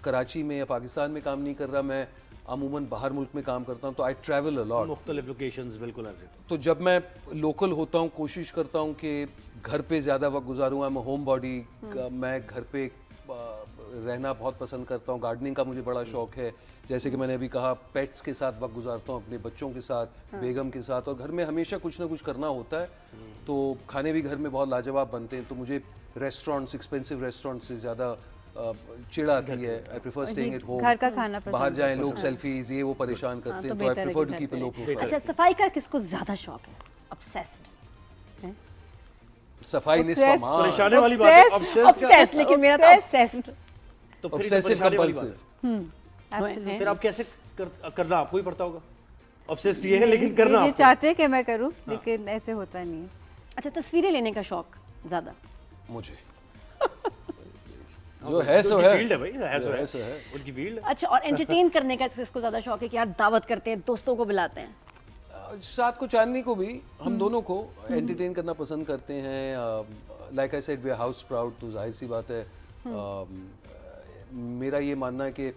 कराची में या पाकिस्तान में काम नहीं कर रहा, मैं अमूमन बाहर मुल्क में काम करता हूँ, तो आई ट्रैवल अ लॉट, मुख्तलिफ लोकेशंस, बिल्कुल ऐसे। तो जब मैं लोकल होता हूँ कोशिश करता हूँ कि घर पे ज़्यादा वक्त गुजारूँ। मैं होम बॉडी, मैं घर पे रहना बहुत पसंद करता हूँ, गार्डनिंग का मुझे बड़ा शौक है। जैसे कि मैंने अभी कहा, पेट्स के साथ वक्त गुजारता हूँ, अपने बच्चों के साथ, बेगम के साथ, और घर में हमेशा कुछ ना कुछ करना होता है। तो खाने भी घर में बहुत लाजवाब बनते हैं। तो मुझे रेस्टोरेंट्स, एक्सपेंसिव रेस्टोरेंट से ज़्यादा चिढ़ आती है। I prefer staying at home. घर का खाना पसंद बाहर जाएं लोग सेल्फीज ये वो परेशान करते हैं, तो I prefer to keep a low profile. अच्छा, सफाई का किसको ज्यादा शौक है? ऑब्सेस्ड। सफाई निस्फ अमान, परेशानी वाली बात है, ऑब्सेस्ड, लेकिन मेरा तो ऑब्सेस्ड। तो फिर ऑब्सेसिव परेशानी वाली बात कंपल्सिव। Absolutely. फिर आप कैसे करना आपको ही पड़ता होगा। ऑब्सेस्ड ये है, लेकिन करना ये आपको। चाहते हैं कि मैं करूं, लेकिन ऐसे होता नहीं है। अच्छा, तस्वीरें लेने का शौक ज्यादा? मुझे जो है सो उनकी है, फील्ड है भाई, है जो सो है सो है। उनकी फील्ड। अच्छा, और एंटरटेन करने का किसको ज्यादा शौक है कि यार दावत करते हैं, दोस्तों को बुलाते हैं? साथ को चांदनी को भी, हम दोनों को एंटरटेन करना पसंद करते हैं। Like I said, we are house proud, तो जाहिर सी बात है। मेरा ये मानना है कि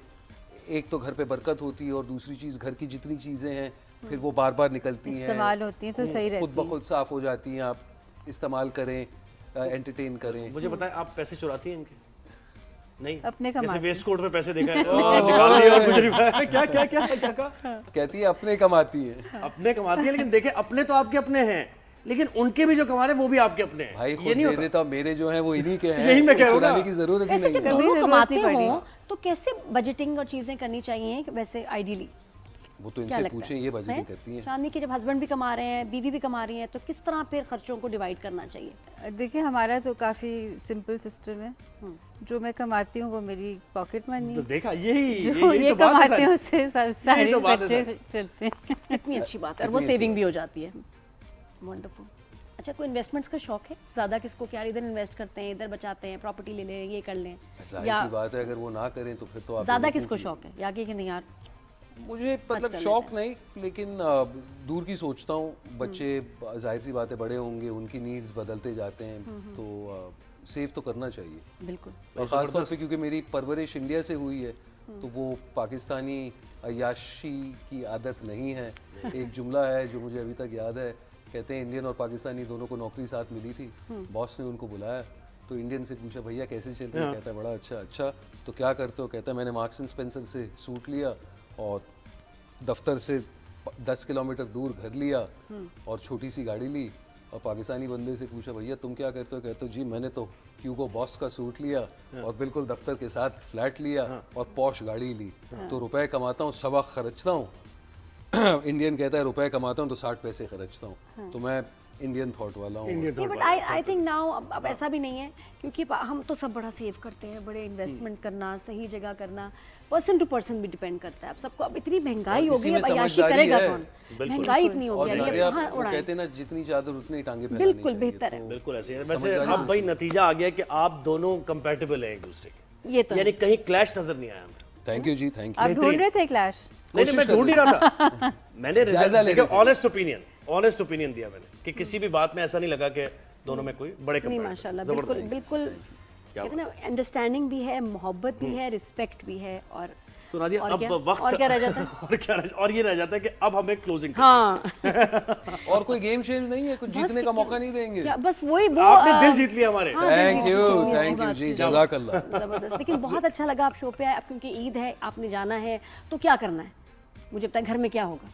एक तो घर पे बरकत होती है, और दूसरी चीज़ घर की जितनी चीज़ें हैं फिर वो बार बार निकलती हैं, इस्तेमाल होती हैं, तो सही रहती खुद ब खुद साफ हो जाती हैं। आप इस्तेमाल करें, एंटरटेन करें। मुझे बताएं, आप पैसे चुराती हैं इनके? नहीं, अपने जैसे कमाते वेस्ट कोट में पैसे देखा है, निकाल दिया और मुझे नहीं पता। क्या क्या क्या क्या कहा? कहती है अपने कमाती है। अपने कमाती है, लेकिन देखे अपने तो आपके अपने हैं, लेकिन उनके भी जो कमा रहे हैं वो भी आपके अपने हैं। भाई ये खुद नहीं दे होता। देता, मेरे जो हैं वो इन्हीं के हैं, यही मैं कह रहा हूँ चुराने ना। की जरूरत ही वैसे नहीं जब है। कभी दोनों जरूरत कमाते नहीं पड़ी। हो तो कैसे बजटिंग और चीजें करनी चाहिए वैसे आइडियली? वो तो क्या इनसे लगता पूछें, है? ये बजटिंग हैं? करती हैं। चांदनी के जब हस्बैंड भी कमा रहे हैं, बीवी भी कमा रही है, तो किस तरह फिर खर्चों को डिवाइड करना चाहिए? देखिए, हमारा तो काफ़ी सिंपल सिस्टम है। जो मैं कमाती हूँ वो मेरी पॉकेट मनी, तो देखा, यही जो ये तो बात है कमाते सारी। हैं उससे सब सारे तो बात है बच्चे चलते हैं। कितनी अच्छी बात है, और वो सेविंग भी हो जाती है। वंडरफुल। अच्छा, कोई इन्वेस्टमेंट्स का शौक है ज्यादा किसको? क्या इधर इन्वेस्ट करते हैं, इधर बचाते हैं, प्रॉपर्टी ले लें, ये कर लें, जाहिर या सी बात है, अगर वो ना करें तो फिर तो आप ज्यादा बेवकूफ़ किसको ही। शौक है? या कि नहीं यार मुझे मतलब कर शौक नहीं, लेकिन दूर की सोचता हूँ। बच्चे जाहिर सी बात है बड़े होंगे, उनकी नीड्स बदलते जाते हैं, तो सेव तो करना चाहिए। बिल्कुल। और ख़ासतौर पे क्योंकि मेरी परवरिश इंडिया से हुई है, तो वो पाकिस्तानी अय्याशी की आदत नहीं है। एक जुमला है जो मुझे अभी तक याद है, कहते हैं इंडियन और पाकिस्तानी दोनों को नौकरी साथ मिली थी। बॉस ने उनको बुलाया, तो इंडियन से पूछा, भैया कैसे चल रही है? कहता है बड़ा अच्छा। तो क्या करते हो? कहता है मैंने मार्क्स एंड स्पेंसर से सूट लिया, और दफ्तर से 10 किलोमीटर दूर घर लिया, और छोटी सी गाड़ी ली। और पाकिस्तानी बंदे से पूछा, भैया तुम क्या करते हो? कहते हो जी मैंने तो ह्यूगो बॉस का सूट लिया, और बिल्कुल दफ्तर के साथ फ्लैट लिया, और पॉश गाड़ी ली। तो रुपए कमाता हूँ, सवा खर्चता हूँ। इंडियन कहता है रुपए कमाता हूँ तो 60 पैसे खर्चता हूँ। तो मैं इंडियन थॉट वाला हूँ। बट आई थिंक नाउ अब ऐसा भी नहीं है, क्योंकि हम तो सब बड़ा सेव करते हैं, बड़े इन्वेस्टमेंट करना, सही जगह करना, पर्सन टू पर्सन भी डिपेंड करता है। अब सबको, अब इतनी महंगाई हो इसी गई है, में अयाशी समझदारी करेगा है। कौन? महंगाई इतनी हो और गई है, नादिया, कहाँ वो उड़ाएं? कहते हैं ना, जितनी चादर उतनी टांगे फैलानी बिल्कुल चाहिए। बेहतर है। बिल्कुल ऐसे है। वैसे अब भाई नतीजा आ गया कि आप दोनों कंपैटिबल हैं एक दूसरे के, ये तो यानी कहीं क्लैश नजर नहीं आया हमें। थैंक यू जी, थैंक यू। आप ढूंढ रहे थे क्लैश? नहीं, मैं ढूंढ ही रहा था। मैंने जायजा ले रहे थे। ऑनेस्ट ओपिनियन दिया मैंने, कि किसी भी बात में ऐसा नहीं लगा कि दोनों में कोई बड़े नहीं, कंपैरिजन। माशाल्लाह, बिल्कुल बिल्कुल। कहते हैं ना, अंडरस्टैंडिंग भी है, मोहब्बत भी है, रिस्पेक्ट भी है, और तो नादिया, और अब क्या? वक्त और क्या रह जाता है? और ये रह जाता है कि अब हमें क्लोजिंग हाँ, और कोई गेम शेयर नहीं है, कुछ जीतने का मौका नहीं देंगे। क्या बस वही वो आपने दिल जीत लिया हमारे। हाँ, दिल थैंक जीत यू, लिया, कितनी थैंक अच्छी यू बात जी, की। जज़ाकल्लाह। जबरदस्त। लेकिन बहुत अच्छा लगा आप शो पे आए। अब क्योंकि ईद है, आपने जाना है, तो क्या करना है? मुझे पता है घर में क्या होगा,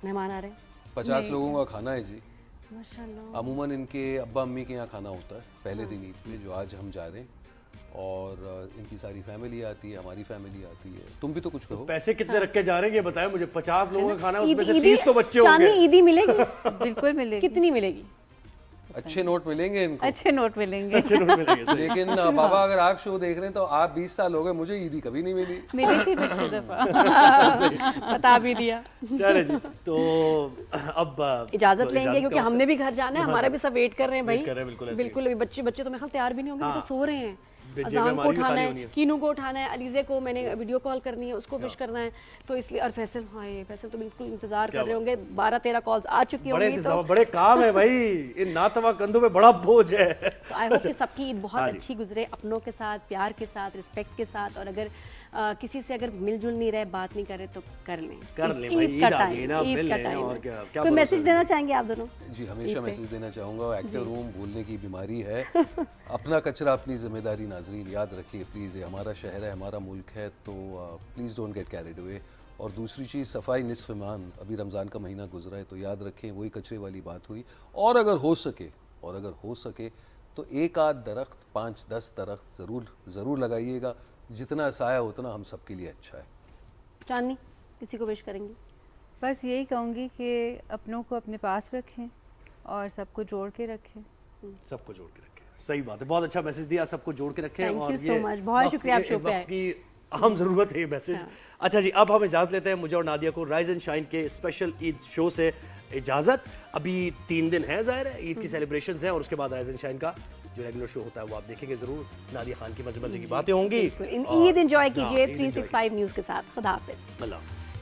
मेहमान आ रहे हैं। 50 लोगों का खाना है जी। माशाल्लाह। अमूमन इनके अब्बा अम्मी के यहाँ खाना होता है पहले दिन ईद पे, जो आज हम जा रहे हैं। और इनकी सारी फैमिली आती है, हमारी फैमिली आती है। तुम भी तो कुछ कहो। पैसे कितने रख के जा रहे हैं ये बताएं मुझे। 50 लोगों का खाना है, ईदी- उसमें से ईदी- 30 तो बच्चे चांदनी होंगे। ईदी मिलेगी? बिल्कुल मिलेगी, कितनी मिलेगी? अच्छे नोट मिलेंगे इनको। अच्छे नोट मिलेंगे। लेकिन बाबा, अगर आप शो देख रहे हैं तो आप 20 साल हो गए, मुझे ईदी कभी नहीं मिली। मिली थी पिछली दफा। बता भी दिया। चले जी, तो अब इजाजत लेंगे, क्योंकि का हमने भी घर जाना है, हमारा भी सब वेट कर रहे हैं भाई। वेट कर रहे हैं, बिल्कुल ऐसे ही। बिल्कुल। अभी बच्चे तो मेरे ख्याल तैयार भी नहीं होंगे, वो तो सो रहे हैं। जेबें अजान को हमारी भी उठाना खाली है, होनी है। कीनू को उठाना है, अलीजे को मैंने वीडियो कॉल करनी है, उसको विश करना है, तो इसलिए। और फैसल, हाँ ये फैसल तो बिल्कुल इंतजार कर रहे होंगे। 12-13 कॉल्स आ चुकी बड़े होंगी, इंतजाम, तो बड़े काम है भाई, इन नातवा कंधों पे बड़ा बोझ है। आई होप कि सबकी ईद बहुत हाँ जी। अच्छी गुजरे, अपनों के साथ, प्यार के साथ, रिस्पेक्ट के साथ। और अगर किसी से अगर मिलजुल नहीं रहे, बात नहीं कर रहे तो कर लें भाई, ईद का ईद आ टाइम, गई ना, ईद मिल का लें टाइम और है। क्या कोई भरोसा मैसेज देना चाहेंगे आप दोनों? जी हमेशा मैसेज देना चाहूँगा, एक्टिव रूम भूलने की बीमारी है। अपना कचरा अपनी जिम्मेदारी नाजरीन, याद रखिए प्लीज़, ये हमारा शहर है, हमारा मुल्क है, तो please don't get carried away. और दूसरी चीज़, सफाई निस्फ ईमान, अभी रमज़ान का महीना गुजरा है, तो याद रखें वही कचरे वाली बात हुई। और अगर हो सके तो एक आध दरख्त, 5-10 दरख्त ज़रूर लगाइएगा, जितना साया उतना हम सबके लिए अच्छा है। चांदनी, किसी को विश करेंगी? बस यही कहूँगी कि अपनों को अपने पास रखें और सबको जोड़ के रखें। सबको जोड़ के रखें, सही बात है, बहुत अच्छा मैसेज दिया, सबको जोड़ के रखें। Thank और you so ये much, बहुत वक्त शुक्रिया आप की- शो पे आए। वक्त की अहम ज़रूरत है ये मैसेज। अच्छा जी, अब हम इजाज़त लेते हैं, मुझे और नादिया को राइज एंड शाइन के स्पेशल ईद शो से इजाज़त। अभी 3 दिन है, ज़ाहिर है ईद की सेलिब्रेशंस हैं, और उसके बाद राइज एंड शाइन का जो रेगुलर शो होता है वो आप देखेंगे ज़रूर। नादिया खान की मज़े की बातें होंगी। ईद एंजॉय हाँ, कीजिए ईद enjoy 365 न्यूज़ के साथ। खुदा हाफिज़। अल्लाह हाफ़िज़।